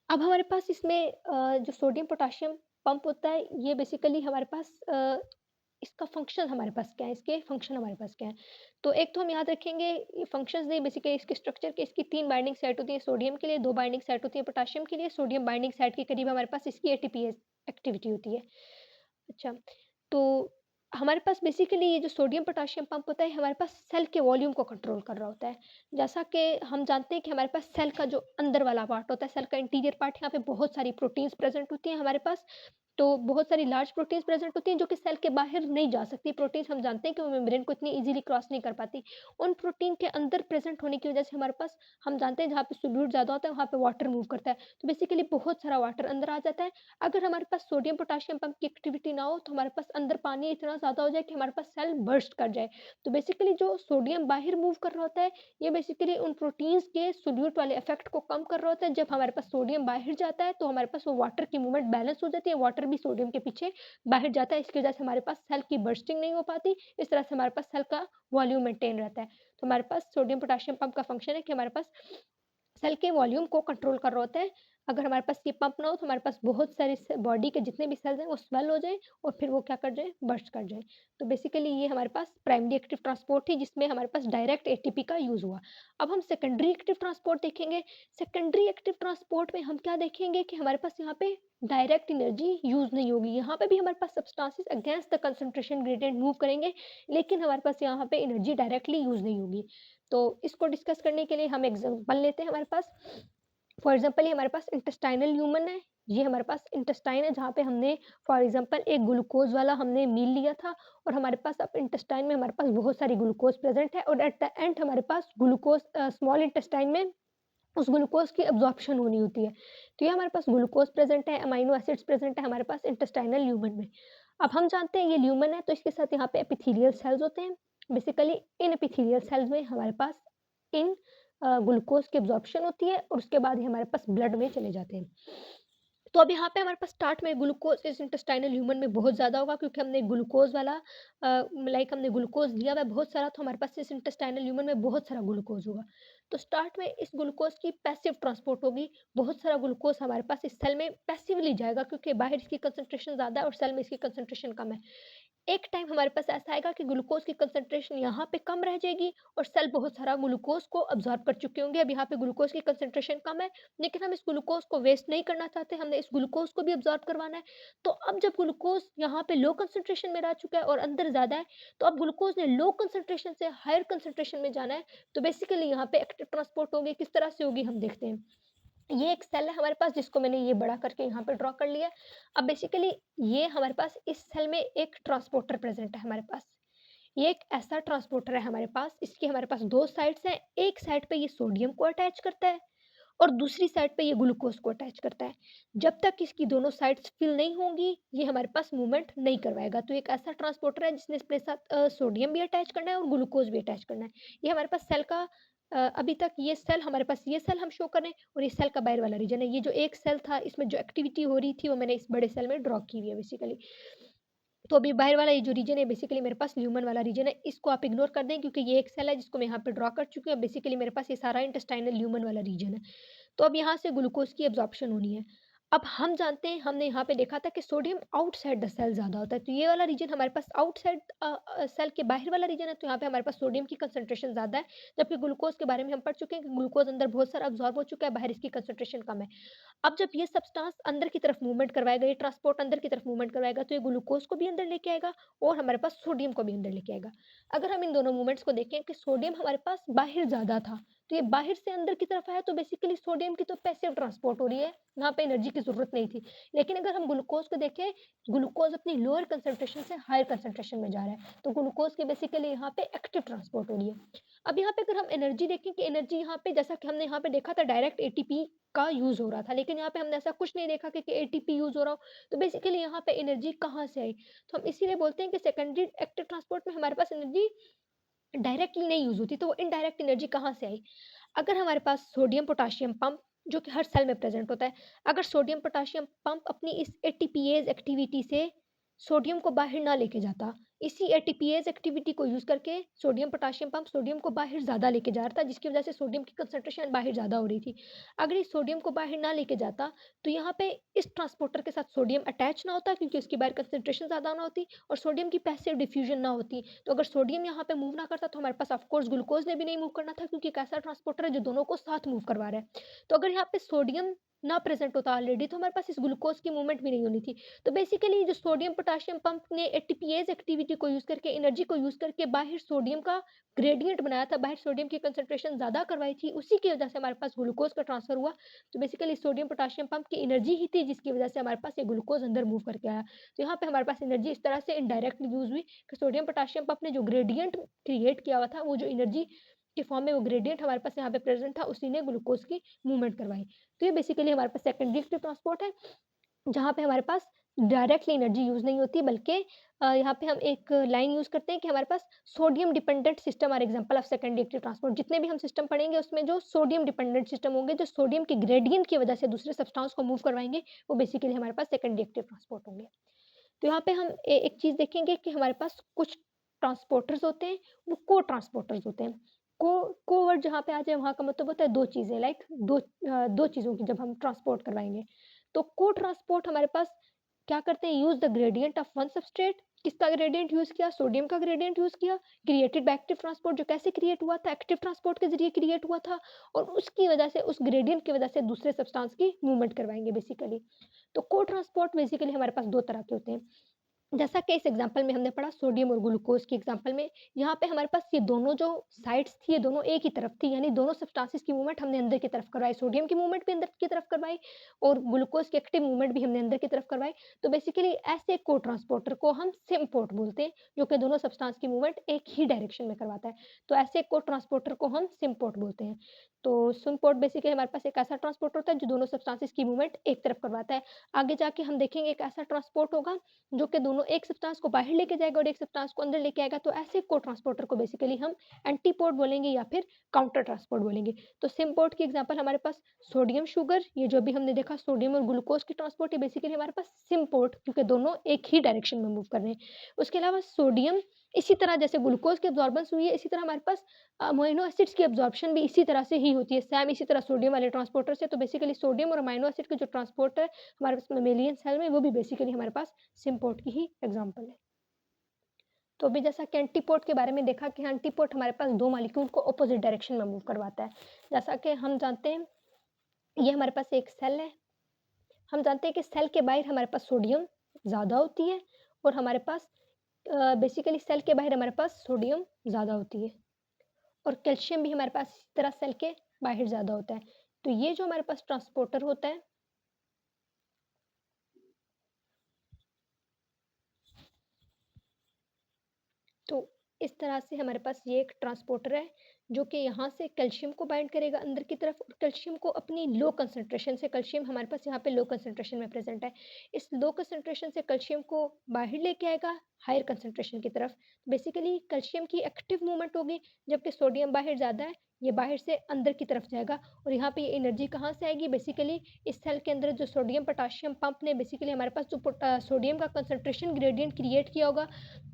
अब हमारे पास इसमें जो सोडियम पोटेशियम पंप होता है, ये बेसिकली हमारे पास इसका फंक्शन हमारे पास क्या है, इसके फंक्शन हमारे पास क्या है? तो एक तो हम याद रखेंगे, ये फंक्शंस नहीं, बेसिकली इसके स्ट्रक्चर के, इसकी 3 बाइंडिंग साइट होती है, सोडियम के लिए 2 बाइंडिंग साइट होती है, पोटेशियम के लिए। सोडियम बाइंडिंग साइट के करीब हमारे पास इसकी एटीपीएस एक्टिविटी होती है। अच्छा, तो हमारे पास बेसिकली ये जो सोडियम पोटेशियम पंप होता है, हमारे पास सेल के वॉल्यूम को कंट्रोल कर रहा होता है। जैसा कि हम जानते हैं कि हमारे पास सेल का जो अंदर वाला पार्ट होता है, सेल का इंटीरियर पार्ट, यहाँ पे बहुत सारी प्रोटीन्स प्रेज़ेंट होती हैं हमारे पास। तो बहुत सारी लार्ज प्रोटीन्स प्रेज़ेंट होती हैं, जो कि सेल के बाहर नहीं जा सकती। प्रोटीन्स हम जानते हैं कि वो मेम्ब्रेन को इतनी ईज़िली क्रॉस नहीं कर पाती। उन प्रोटीन के अंदर प्रेज़ेंट होने की वजह से हमारे पास, हम जानते हैं जहाँ पे सोल्यूट ज़्यादा होता है, वहाँ पे वाटर मूव करता है। तो बेसिकली बहुत सारा वाटर अंदर आ जाता है। अगर हमारे पास सोडियम पोटेशियम पंप की एक्टिविटी ना हो, तो हमारे पास अंदर पानी इतना ज़्यादा हो जाए कि हमारे पास सेल बर्स्ट कर जाए। तो बेसिकली जो सोडियम बाहर मूव कर रहा होता है, ये बेसिकली उन प्रोटीन्स के सोल्यूट वाले इफेक्ट को कम कर रहा होता है। जब हमारे पास सोडियम बाहर जाता है, तो हमारे पास वो वाटर की मूवमेंट बैलेंस हो जाती है, वाटर भी सोडियम के पीछे बाहर जाता है। इसकी वजह से हमारे पास सेल की बर्स्टिंग नहीं हो पाती। इस तरह से हमारे पास सेल का वॉल्यूम मेंटेन रहता है। तो हमारे पास सोडियम पोटेशियम पंप का फंक्शन है कि हमारे पास सेल के वॉल्यूम को कंट्रोल कर रहा होता है। अगर हमारे पास ये पंप ना हो, तो हमारे पास बहुत सारे बॉडी के जितने भी सेल्स हैं, वो स्वेल हो जाएँ और फिर वो क्या कर जाएँ, बर्स्ट कर जाएँ। तो बेसिकली ये हमारे पास प्राइमरी एक्टिव ट्रांसपोर्ट थी, जिसमें हमारे पास डायरेक्ट एटीपी का यूज़ हुआ। अब हम सेकेंडरी एक्टिव ट्रांसपोर्ट देखेंगे। सेकेंडरी एक्टिव ट्रांसपोर्ट में हम क्या देखेंगे कि हमारे पास यहाँ पे डायरेक्ट एनर्जी यूज़ नहीं होगी। यहाँ पे भी हमारे पास substances against the concentration gradient move करेंगे, लेकिन हमारे पास यहाँ पे एनर्जी डायरेक्टली यूज़ नहीं होगी। तो इसको डिस्कस करने के लिए हम एग्जांपल लेते हैं हमारे पास। फॉर एग्जांपल ये हमारे पास इंटेस्टाइनल ह्यूमन है। ये हमारे पास इंटेस्टाइन है, जहाँ पे हमने फॉर एग्जांपल एक ग्लूकोज़ वाला हमने मील लिया था और हमारे पास अब इंटेस्टाइन में हमारे पास बहुत सारी ग्लूकोज़ प्रेज़ेंट है और एट द एंड हमारे पास ग्लूकोज़ स्मॉल इंटेस्टाइन में उस ग्लूकोज़ की एब्ज़ॉर्प्शन होनी होती है। तो ये हमारे पास ग्लूकोज़ प्रेज़ेंट है, अमाइनो एसिड्स प्रेज़ेंट है हमारे पास इंटेस्टाइनल ल्यूमन में। अब हम जानते हैं ये ल्यूमन है, तो इसके साथ यहाँ पे एपिथेलियल सेल्स होते हैं। बेसिकली इन एपिथेलियल सेल्स में हमारे पास इन ग्लूकोज़ की एब्ज़ॉर्प्शन होती है और उसके बाद ये हमारे पास ब्लड में चले जाते हैं। तो अब यहाँ पे हमारे पास स्टार्ट में ग्लूकोज इस इंटेस्टाइनल ह्यूमन में बहुत ज़्यादा होगा, क्योंकि हमने ग्लूकोज वाला लाइक हमने ग्लूकोज लिया हुआ है बहुत सारा, तो हमारे पास इस इंटेस्टाइनल ह्यूमन में बहुत सारा ग्लूकोज होगा। तो स्टार्ट में इस ग्लूकोज की पैसिव ट्रांसपोर्ट होगी, बहुत सारा ग्लूकोज हमारे पास इस सेल में पैसिवली जाएगा, क्योंकि बाहर इसकी कंसंट्रेशन ज़्यादा है और सेल में इसकी कंसंट्रेशन कम है। एक टाइम हमारे पास ऐसा आएगा कि ग्लूकोज की कंसंट्रेशन यहाँ पे कम रह जाएगी और सेल बहुत सारा ग्लूकोज को अब्सॉर्ब कर चुके होंगे। अब यहाँ पे ग्लूकोज की कंसंट्रेशन कम है, लेकिन हम इस ग्लूकोज को वेस्ट नहीं करना चाहते, हमने इस ग्लूकोज को भी अब्सॉर्ब करवाना है। तो अब जब ग्लूकोज यहाँ पे लो कंसंट्रेशन में रह चुका है और अंदर ज़्यादा है, तो अब ग्लूकोज ने लो कंसंट्रेशन से हायर कंसंट्रेशन में जाना है। तो बेसिकली यहाँ पे एक्टिव ट्रांसपोर्ट होगी, किस तरह से होगी हम देखते हैं। ये एक सेल है हमारे पास, जिसको मैंने ये बड़ा करके यहाँ पे ड्रॉ कर लिया है। अब बेसिकली ये हमारे पास इस सेल में एक ट्रांसपोर्टर प्रेज़ेंट है हमारे पास। ये एक ऐसा ट्रांसपोर्टर है हमारे पास, इसकी हमारे पास 2 साइड्स हैं। एक साइड पे ये सोडियम को अटैच करता है और दूसरी साइड पे ये ग्लूकोज़ को अटैच करता है। जब तक इसकी दोनों साइड्स फिल नहीं होंगी, ये हमारे पास मूवमेंट नहीं करवाएगा। तो एक ऐसा ट्रांसपोर्टर है जिसने अपने साथ सोडियम भी अटैच करना है और ग्लूकोज़ भी अटैच करना है। ये हमारे पास सेल का अभी तक ये सेल हमारे पास, ये सेल हम शो कर रहे हैं और ये सेल का बाहर वाला रीजन है। ये जो एक सेल था, इसमें जो एक्टिविटी हो रही थी, वो मैंने इस बड़े सेल में ड्रॉ की हुई है बेसिकली। तो अभी बाहर वाला ये जो रीजन है बेसिकली मेरे पास ल्यूमन वाला रीजन है, इसको आप इग्नोर कर दें, क्योंकि ये एक सेल है जिसको मैं यहाँ पे ड्रॉ कर चुकी हूँ। अब बेसिकली मेरे पास ये सारा इंटेस्टाइनल ल्यूमन वाला रीजन है। तो अब यहाँ से ग्लूकोज़ की एब्ज़ॉर्प्शन होनी है। अब हम जानते हैं, हमने यहाँ पे देखा था कि सोडियम आउटसाइड द सेल ज़्यादा होता है, तो ये वाला रीजन हमारे पास आउटसाइड सेल के बाहर वाला रीजन है, तो यहाँ पे हमारे पास सोडियम की कंसंट्रेशन ज़्यादा है, जबकि ग्लूकोज़ के बारे में हम पढ़ चुके हैं कि ग्लूकोज़ अंदर बहुत सारा अब्ज़ॉर्ब हो चुका है, बाहर इसकी कंसंट्रेशन कम है। अब जब ये सब्सटेंस अंदर की तरफ मूवमेंट करवाएगा, ये ट्रांसपोर्ट अंदर की तरफ मूवमेंट करवाएगा, तो ये ग्लूकोज़ को भी अंदर लेके आएगा और हमारे पास सोडियम को भी अंदर लेके आएगा। अगर हम इन दोनों मूवमेंट्स को देखें कि सोडियम हमारे पास बाहर ज़्यादा था, तो ये बाहर से अंदर की तरफ आया, तो बेसिकली सोडियम की तो पैसिव ट्रांसपोर्ट हो रही है, यहाँ पे एनर्जी की ज़रूरत नहीं थी। लेकिन अगर हम ग्लूकोज़ को देखें, ग्लूकोज़ अपनी लोअर कंसंट्रेशन से हायर कंसंट्रेशन में जा रहा है, तो ग्लूकोज़ की बेसिकली यहाँ पे एक्टिव ट्रांसपोर्ट हो रही है। अब यहाँ पे अगर हम एनर्जी देखें कि एनर्जी यहाँ पे, जैसा कि हमने यहाँ पे देखा था, डायरेक्ट एटीपी का यूज़ हो रहा था, लेकिन यहाँ पे हमने ऐसा कुछ नहीं देखा कि एटीपी यूज़ हो रहा हो, तो बेसिकली यहाँ पे एनर्जी कहाँ से आई? तो हम इसीलिए बोलते हैं कि सेकेंडरी एक्टिव ट्रांसपोर्ट में हमारे पास एनर्जी डायरेक्टली नहीं यूज़ होती, तो वो इनडायरेक्ट एनर्जी कहाँ से आई? अगर हमारे पास सोडियम पोटेशियम पंप, जो कि हर सेल में प्रेज़ेंट होता है, अगर सोडियम पोटेशियम पंप अपनी इस एटीपीएज़ एक्टिविटी से सोडियम को बाहर ना लेके जाता, इसी एटीपीएज़ एक्टिविटी को यूज़ करके सोडियम पोटेशियम पंप सोडियम को बाहर ज़्यादा लेके जा रहा था, जिसकी वज़ह से सोडियम की कंसंट्रेशन बाहर ज़्यादा हो रही थी। अगर इस सोडियम को बाहर ना लेके जाता, तो यहाँ पे इस ट्रांसपोर्टर के साथ सोडियम अटैच ना होता, क्योंकि उसकी बाहर कंसंट्रेशन ज़्यादा ना होती और सोडियम की पैसिव डिफ्यूज़न ना होती। तो अगर सोडियम यहाँ पे मूव ना करता, तो हमारे पास ऑफ कोर्स ग्लूकोज़ ने भी नहीं मूव करना था, क्योंकि एक ऐसा ट्रांसपोर्टर है जो दोनों को साथ मूव करवा रहा है। तो अगर यहाँ पे सोडियम ना प्रेज़ेंट होता ऑलरेडी, तो हमारे पास इस ग्लूकोज़ की मूवमेंट भी नहीं होनी थी। तो बेसिकली जो सोडियम पोटेशियम पंप ने एटीपीएज़ एक्टिविटी को यूज़ करके, एनर्जी को यूज़ करके बाहर सोडियम का ग्रेडिएंट बनाया था, बाहर सोडियम की कंसंट्रेशन ज़्यादा करवाई थी, उसी की वजह से हमारे पास ग्लूकोज़ का ट्रांसफ़र हुआ। तो बेसिकली सोडियम पोटेशियम पंप की एनर्जी ही थी, जिसकी वजह से हमारे पास ये ग्लूकोज़ अंदर मूव करके आया। तो यहाँ पे हमारे पास एनर्जी इस तरह से इनडायरेक्टली यूज़ हुई कि सोडियम पोटेशियम पंप ने जो ग्रेडिएंट क्रिएट किया हुआ था, वो जो एनर्जी के फॉर्म में वो ग्रेडिएंट हमारे पास यहाँ पे प्रेज़ेंट था, उसी ने ग्लूकोज़ की मूवमेंट करवाई। तो ये बेसिकली हमारे पास सेकेंडरी एक्टिव ट्रांसपोर्ट है, जहाँ पे हमारे पास डायरेक्टली एनर्जी यूज़ नहीं होती, बल्कि यहाँ पे हम एक लाइन यूज़ करते हैं कि हमारे पास sodium dependent system are example of secondary active transport. जितने भी हम सिस्टम पढ़ेंगे, उसमें जो सोडियम डिपेंडेंट सिस्टम होंगे, जो सोडियम के ग्रेडिएंट की वजह से दूसरे सब्सटेंस को मूव करवाएँगे, वो बेसिकली हमारे पास सेकेंडरी एक्टिव ट्रांसपोर्ट होंगे। तो यहाँ पे हम एक चीज़ देखेंगे कि हमारे पास कुछ ट्रांसपोर्टर्स होते हैं, वो को-ट्रांसपोर्टर्स होते हैं। को वर्ड जहाँ पे आ जाए, वहाँ का मतलब होता है 2 चीज़ें, लाइक 2 चीज़ों की जब हम ट्रांसपोर्ट करवाएँगे। तो को-ट्रांसपोर्ट हमारे पास क्या करते हैं, use the gradient of one substrate. किसका ग्रेडिएंट यूज़ किया? सोडियम का ग्रेडिएंट यूज़ किया। क्रिएटेड बाय एक्टिव ट्रांसपोर्ट, जो कैसे क्रिएट हुआ था? एक्टिव ट्रांसपोर्ट के ज़रिए क्रिएट हुआ था और उसकी वजह से, उस ग्रेडिएंट की वजह से दूसरे सब्सटेंस की मूवमेंट करवाएँगे बेसिकली। तो को-ट्रांसपोर्ट बेसिकली हमारे पास 2 तरह के होते हैं। जैसा कि इस एग्जांपल में हमने पढ़ा सोडियम और ग्लूकोज़ के एग्जांपल में, यहाँ पे हमारे पास ये दोनों जो साइड्स थी, ये दोनों एक ही तरफ थी, यानी दोनों सब्सटेंसेस की मूवमेंट हमने अंदर की तरफ करवाई। सोडियम की मूवमेंट भी अंदर की तरफ करवाई और ग्लूकोज़ की एक्टिव मूवमेंट भी हमने अंदर की तरफ करवाई। तो बेसिकली ऐसे को-ट्रांसपोर्टर को हम सिम्पोर्ट बोलते हैं, जो कि दोनों सब्सटेंस की मूवमेंट एक ही डायरेक्शन में करवाता है। तो ऐसे को-ट्रांसपोर्टर को हम सिम्पोर्ट बोलते हैं। तो सिम्पोर्ट बेसिकली हमारे पास एक ऐसा ट्रांसपोर्ट होता है, जो दोनों सब्सटेंसेस की मूवमेंट एक तरफ करवाता है। आगे जाके हम देखेंगे एक ऐसा ट्रांसपोर्ट होगा, जो कि दोनों दोनों एक सब्सटेंस को बाहर लेके जाएगा और एक सब्सटेंस को अंदर लेके आएगा, तो ऐसे को ट्रांसपोर्टर को बेसिकली हम एंटीपोर्ट बोलेंगे या फिर काउंटर ट्रांसपोर्ट बोलेंगे। तो सिम्पोर्ट की एग्जांपल हमारे पास सोडियम शुगर, ये जो अभी हमने देखा सोडियम और ग्लूकोज की ट्रांसपोर्ट, ये बेसिकली हमारे पास सिम्पोर्ट, क्योंकि दोनों एक ही डायरेक्शन में मूव कर रहे हैं। उसके अलावा सोडियम इसी तरह जैसे ग्लूकोज की अब्जॉर्बेंस हुई है, इसी तरह हमारे पास अमीनो एसिड्स की अब्जॉर्प्शन भी इसी तरह से ही होती है, सेम इसी तरह सोडियम वाले ट्रांसपोर्टर से। तो बेसिकली सोडियम और अमीनो एसिड के जो ट्रांसपोर्ट है हमारे पास मेमेलियन सेल में, वो भी बेसिकली हमारे पास सिम्पोर्ट की ही एग्जांपल है। तो अभी जैसा कि एंटीपोर्ट के बारे में देखा कि एंटीपोर्ट हमारे पास 2 मॉलिक्यूल को अपोजिट डायरेक्शन में मूव करवाता है। जैसा कि हम जानते हैं, ये हमारे पास एक सेल है। हम जानते हैं कि सेल के बाहर हमारे पास सोडियम ज़्यादा होती है और हमारे पास बेसिकली सेल के बाहर हमारे पास सोडियम ज़्यादा होती है और कैल्शियम भी हमारे पास इसी तरह सेल के बाहर ज़्यादा होता है। तो ये जो हमारे पास ट्रांसपोर्टर होता है, तो इस तरह से हमारे पास ये एक ट्रांसपोर्टर है जो कि यहाँ से कैल्शियम को बाइंड करेगा अंदर की तरफ और कैल्शियम को अपनी लो कंसंट्रेशन से, कैल्शियम हमारे पास यहाँ पे लो कंसंट्रेशन में प्रेजेंट है, इस लो कंसंट्रेशन से कैल्शियम को बाहर लेके आएगा हायर कंसंट्रेशन की तरफ। बेसिकली कैल्शियम की एक्टिव मूवमेंट होगी, जबकि सोडियम बाहर ज़्यादा है, ये बाहर से अंदर की तरफ जाएगा और यहाँ पे ये एनर्जी कहाँ से आएगी, बेसिकली इस सेल के अंदर जो सोडियम पोटाशियम पंप ने बेसिकली हमारे पास जो सोडियम का कंसंट्रेशन ग्रेडियंट क्रिएट किया होगा,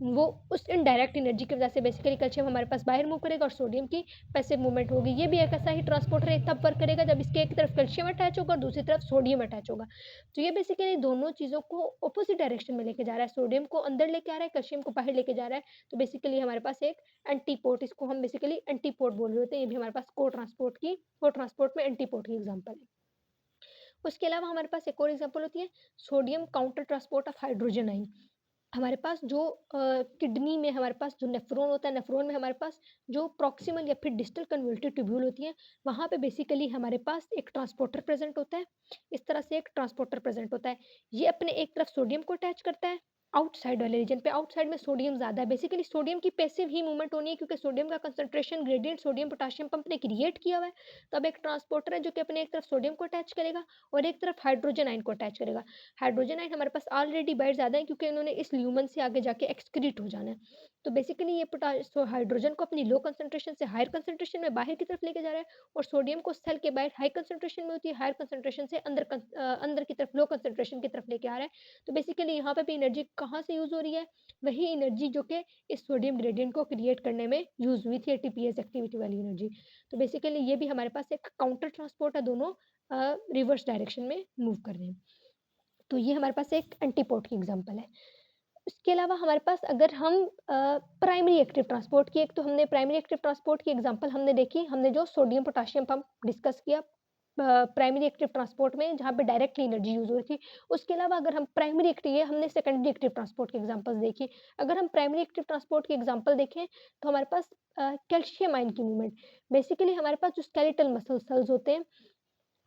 वो उस इनडायरेक्ट एनर्जी की वजह से बेसिकली कैल्शियम हमारे पास बाहर मूव करेगा और सोडियम की पैसिव मूवमेंट होगी। ये भी एक ऐसा ही ट्रांसपोर्टर है, तब वर्क करेगा जब इसके एक तरफ कैल्शियम अटैच होगा और दूसरी तरफ सोडियम अटैच होगा। तो ये बेसिकली दोनों चीज़ों को ऑपोजिट डायरेक्शन में लेके जा रहा है, सोडियम को अंदर लेके आ रहा है, कैल्शियम को बाहर लेके जा रहा है। तो बेसिकली हमारे पास एक एंटीपोर्ट, इसको हम बेसिकली एंटीपोर्ट बोल रहे होते हैं, ये भी हमारे पास को ट्रांसपोर्ट में एंटीपोर्ट की एग्जाम्पल है। उसके अलावा हमारे पास एक और एग्जाम्पल होती है sodium counter transport of hydrogen आइन। हमारे पास जो किडनी में हमारे पास जो नेफ्रॉन होता है, नेफ्रॉन में हमारे पास जो प्रॉक्सिमल या फिर डिस्टल कन्वोल्यूटिव ट्यूब्यूल होती है, वहाँ पे बेसिकली हमारे पास एक ट्रांसपोर्टर प्रेजेंट होता है। इस तरह से एक ट्रांसपोर्टर प्रेजेंट होता है। ये अपने एक तरफ सोडियम को अटैच करता है आउटसाइड वाले रीजन पे, आउटसाइड में सोडियम ज़्यादा है। बेसिकली सोडियम की पैसिव ही मूवमेंट होनी है क्योंकि सोडियम का concentration gradient sodium potassium pump ने क्रिएट किया हुआ है। तब एक ट्रांसपोर्टर है जो कि अपने एक तरफ सोडियम को अटैच करेगा और एक तरफ हाइड्रोजन आयन को अटैच करेगा। हाइड्रोजन आयन हमारे पास ऑलरेडी बाहर ज़्यादा है क्योंकि इन्होंने इस ल्यूमन से आगे जाके एक्सक्रीट हो जाना है। तो बेसिकली ये हाइड्रोजन को अपनी लो कंसंट्रेशन से हायर कंसंट्रेशन में बाहर की तरफ लेके जा रहा है और सोडियम को सेल के बाहर हाई कंसंट्रेशन में होती है, हायर कंसंट्रेशन से अंदर की तरफ लो कंसंट्रेशन की तरफ लेके आ रहा है। तो बेसिकली यहाँ पे भी एनर्जी कहाँ से यूज़ हो रही है, वही एनर्जी जो कि इस सोडियम ग्रेडियंट को क्रिएट करने में यूज़ हुई थी, एटीपीएस एक्टिविटी वाली एनर्जी। तो बेसिकली ये भी हमारे पास एक काउंटर ट्रांसपोर्ट है, दोनों रिवर्स डायरेक्शन में मूव कर रहे हैं। तो ये हमारे पास एक एंटीपोर्ट की एग्जांपल है। इसके अलावा हमारे पास अगर हम प्राइमरी एक्टिव ट्रांसपोर्ट की, एक तो हमने प्राइमरी एक्टिव ट्रांसपोर्ट की एग्जांपल हमने देखी, हमने जो सोडियम पोटेशियम पंप डिस्कस किया प्राइमरी एक्टिव ट्रांसपोर्ट में जहाँ पे डायरेक्टली एनर्जी यूज़ हो रही थी। उसके अलावा अगर हम प्राइमरी एक्टिव, ये हमने सेकेंडरी एक्टिव ट्रांसपोर्ट की एग्जांपल्स देखी। अगर हम प्राइमरी एक्टिव ट्रांसपोर्ट की एग्जांपल देखें तो हमारे पास कैल्शियम आयन की मूवमेंट, बेसिकली हमारे पास जो स्केलेटल मसल सेल्स होते हैं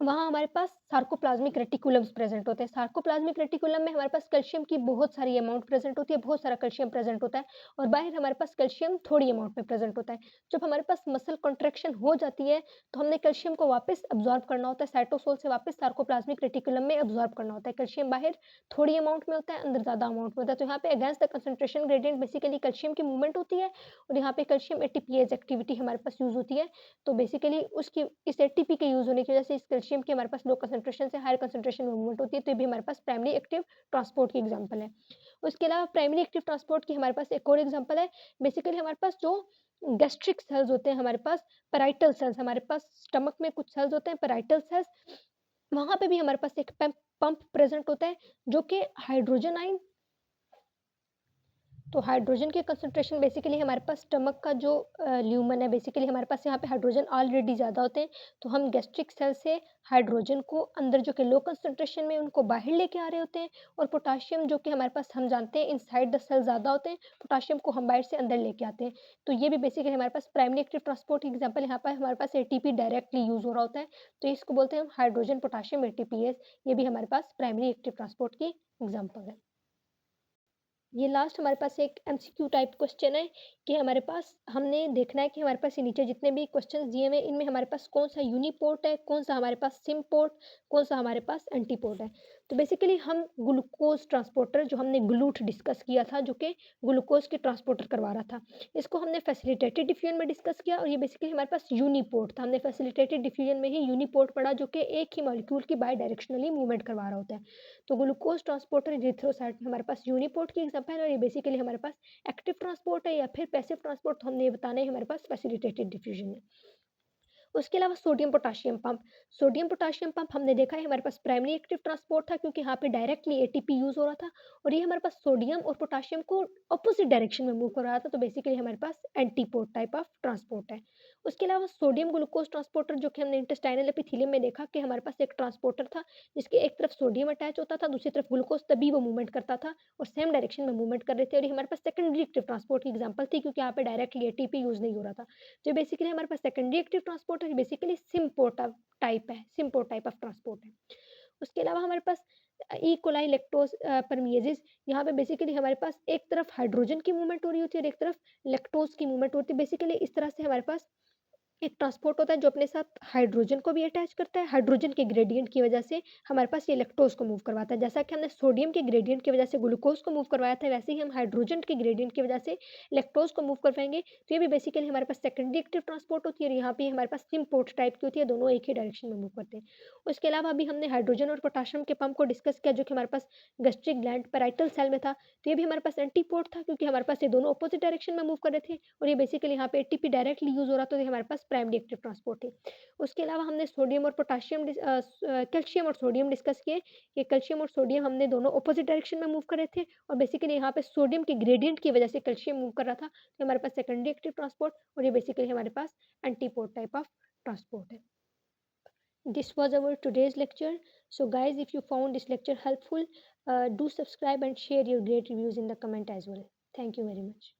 वहाँ हमारे पास सार्कोप्लाज़्मिक रेटिकुलम्स प्रेज़ेंट होते हैं। सार्कोप्लाज़्मिक रेटिकुलम में हमारे पास कैल्शियम की बहुत सारी अमाउंट प्रेज़ेंट होती है, बहुत सारा कैल्शियम प्रेज़ेंट होता है और बाहर हमारे पास कैल्शियम थोड़ी अमाउंट में प्रेज़ेंट होता है। जब हमारे पास मसल कॉन्ट्रैक्शन हो जाती है, तो हमने कैल्शियम को वापस अब्ज़ॉर्ब करना होता है, साइटोसोल से वापस सार्कोप्लाज़्मिक रेटिकुलम में अब्ज़ॉर्ब करना होता है। कैल्शियम बाहर थोड़ी अमाउंट में होता है, अंदर ज़्यादा अमाउंट में होता है। तो यहाँ पे against the concentration gradient basically calcium की मूवमेंट होती है और यहाँ पे कैल्शियम एटीपीएज़ एक्टिविटी हमारे पास यूज़ होती है। तो बेसिकली उसकी इस एटीपी के यूज़ होने की वजह से इस कैल्शियम की हमारे पास लो कंसंट्रेशन से हायर कंसंट्रेशन में मूवमेंट होती है, तो ये भी हमारे पास प्राइमरी एक्टिव ट्रांसपोर्ट की एग्जांपल है। उसके अलावा प्राइमरी एक्टिव ट्रांसपोर्ट की हमारे पास एक और एग्जांपल है, बेसिकली हमारे पास जो गैस्ट्रिक सेल्स होते हैं, हमारे पास पैराइटल सेल्स, हमारे पास स्टमक में कुछ सेल्स होते हैं पैराइटल सेल्स, वहाँ पे भी हमारे पास एक पंप प्रेजेंट होता है जो कि हाइड्रोजन आयन, तो हाइड्रोजन की कंसंट्रेशन बेसिकली हमारे पास स्टमक का जो ल्यूमन है, बेसिकली हमारे पास यहाँ पे हाइड्रोजन ऑलरेडी ज़्यादा होते हैं, तो हम गैस्ट्रिक सेल से हाइड्रोजन को अंदर जो कि लो कंसंट्रेशन में उनको बाहर लेके आ रहे होते हैं और पोटाशियम जो कि हमारे पास हम जानते हैं इनसाइड द सेल ज़्यादा होते हैं, पोटाशियम को हम बाहर से अंदर लेके आते हैं। तो ये भी बेसिकली हमारे पास प्राइमरी एक्टिव ट्रांसपोर्ट एग्जाम्पल, यहाँ पर हमारे पास एटीपी डायरेक्टली यूज़ हो रहा होता है, तो इसको बोलते हैं हम हाइड्रोजन पोटाशियम एटीपीएस, ये भी हमारे पास प्राइमरी एक्टिव ट्रांसपोर्ट की एग्जाम्पल है। ये लास्ट हमारे पास एक एमसीक्यू टाइप क्वेश्चन है कि हमारे पास हमने देखना है कि हमारे पास ये नीचे जितने भी क्वेश्चंस दिए हुए हैं इनमें हमारे पास कौन सा यूनिपोर्ट है, कौन सा हमारे पास सिम पोर्ट, कौन सा हमारे पास एंटीपोर्ट है। तो बेसिकली हम ग्लूकोज़ ट्रांसपोर्टर जो हमने ग्लूट डिस्कस किया था जो कि ग्लूकोज़ के ट्रांसपोर्टर करवा रहा था। इसको हमने फैसिलिटेटेड डिफ्यूजन में डिस्कस किया और ये बेसिकली हमारे पास यूनिपोर्ट था। हमने फैसिलिटेटेड डिफ्यूजन में ही यूनिपोर्ट पढ़ा जो कि एक ही मॉलिक्यूल की बाय डायरेक्शनली मूवमेंट करवा रहा होता है। तो ग्लूकोज़ ट्रांसपोर्टर इरिथ्रोसाइट में हमारे पास यूनिपोर्ट की एग्ज़ाम्पल है और ये बेसिकली हमारे पास एक्टिव ट्रांसपोर्ट है या फिर पैसिव ट्रांसपोर्ट, तो हमने ये बताना है हमारे पास फैसिलिटेटेड डिफ्यूजन में। उसके अलावा sodium potassium pump. Sodium potassium pump हमने देखा है हमारे पास प्राइमरी एक्टिव ट्रांसपोर्ट था क्योंकि यहाँ पे डायरेक्टली एटीपी यूज़ हो रहा था और ये हमारे पास सोडियम और पोटेशियम को ऑपोजिट डायरेक्शन में मूव कर रहा था, तो बेसिकली हमारे पास एंटीपोर्ट टाइप ऑफ ट्रांसपोर्ट है। उसके अलावा सोडियम ग्लूकोज ट्रांसपोर्टर जो कि हमने इंटेस्टाइनल एपिथेलियम में देखा कि हमारे पास एक ट्रांसपोर्टर था जिसके एक तरफ सोडियम अटैच होता था, दूसरी तरफ ग्लूकोज, तभी वो मूवमेंट करता था और सेम डायरेक्शन में मूवमेंट कर रहे थे और ये हमारे पास सेकेंडरी एक्टिव ट्रांसपोर्ट की एग्जाम्पल थी क्योंकि यहाँ पे डायरेक्टली एटीपी यूज़ नहीं हो रहा था। जो बेसिकली हमारे पास सेकेंडरी एक्टिव ट्रांसपोर्ट है, बेसिकली टाइप है, सिम्पोर्ट टाइप ऑफ ट्रांसपोर्ट है। उसके अलावा हमारे पास ई कोलाई लैक्टोज परमिएजेस, यहाँ पे बेसिकली हमारे पास एक तरफ हाइड्रोजन की मूवमेंट हो रही होती है और एक तरफ लैक्टोज की मूवमेंट होती है। बेसिकली इस तरह से हमारे पास एक ट्रांसपोर्ट होता है जो अपने साथ हाइड्रोजन को भी अटैच करता है। हाइड्रोजन के ग्रेडिएंट की वजह से हमारे पास ये लैक्टोज़ को मूव करवाता है। जैसा कि हमने सोडियम के ग्रेडिएंट की वजह से ग्लूकोज़ को मूव करवाया था, वैसे ही हम हाइड्रोजन के ग्रेडिएंट की वजह से लैक्टोज़ को मूव करवाएँगे। तो ये भी बेसिकली हमारे पास सेकेंडरी एक्टिव ट्रांसपोर्ट होती है और यहाँ पे हमारे पास सिम्पोर्ट टाइप की होती है, दोनों एक ही डायरेक्शन में मूव करते हैं। उसके अलावा अभी हमने हाइड्रोजन और पोटेशियम के पंप को डिस्कस किया जो कि हमारे पास गैस्ट्रिक ग्लैंड पैराइटल सेल में था। तो ये भी हमारे पास एंटीपोड था क्योंकि हमारे पास ये दोनों अपोजिट डायरेक्शन में मूव कर रहे थे और ये बेसिकली यहाँ पे एटीपी डायरेक्टली यूज़ हो रहा था, तो ये हमारे पास प्राइमरी एक्टिव ट्रांसपोर्ट है। उसके अलावा हमने सोडियम और कैल्शियम और सोडियम डिस्कस किए। ये कैल्शियम और सोडियम हमने दोनों अपोजिट डायरेक्शन में मूव कर रहे थे और बेसिकली यहाँ पे सोडियम के ग्रेडिएंट की वजह से कैल्शियम मूव कर रहा था, तो हमारे पास सेकेंडरी एक्टिव ट्रांसपोर्ट और ये बेसिकली हमारे पास एंटीपोड टाइप ऑफ ट्रांसपोर्ट है। This was our today's lecture. So guys, if you found this lecture helpful, do subscribe and share your great reviews in the comment as well. Thank you very much.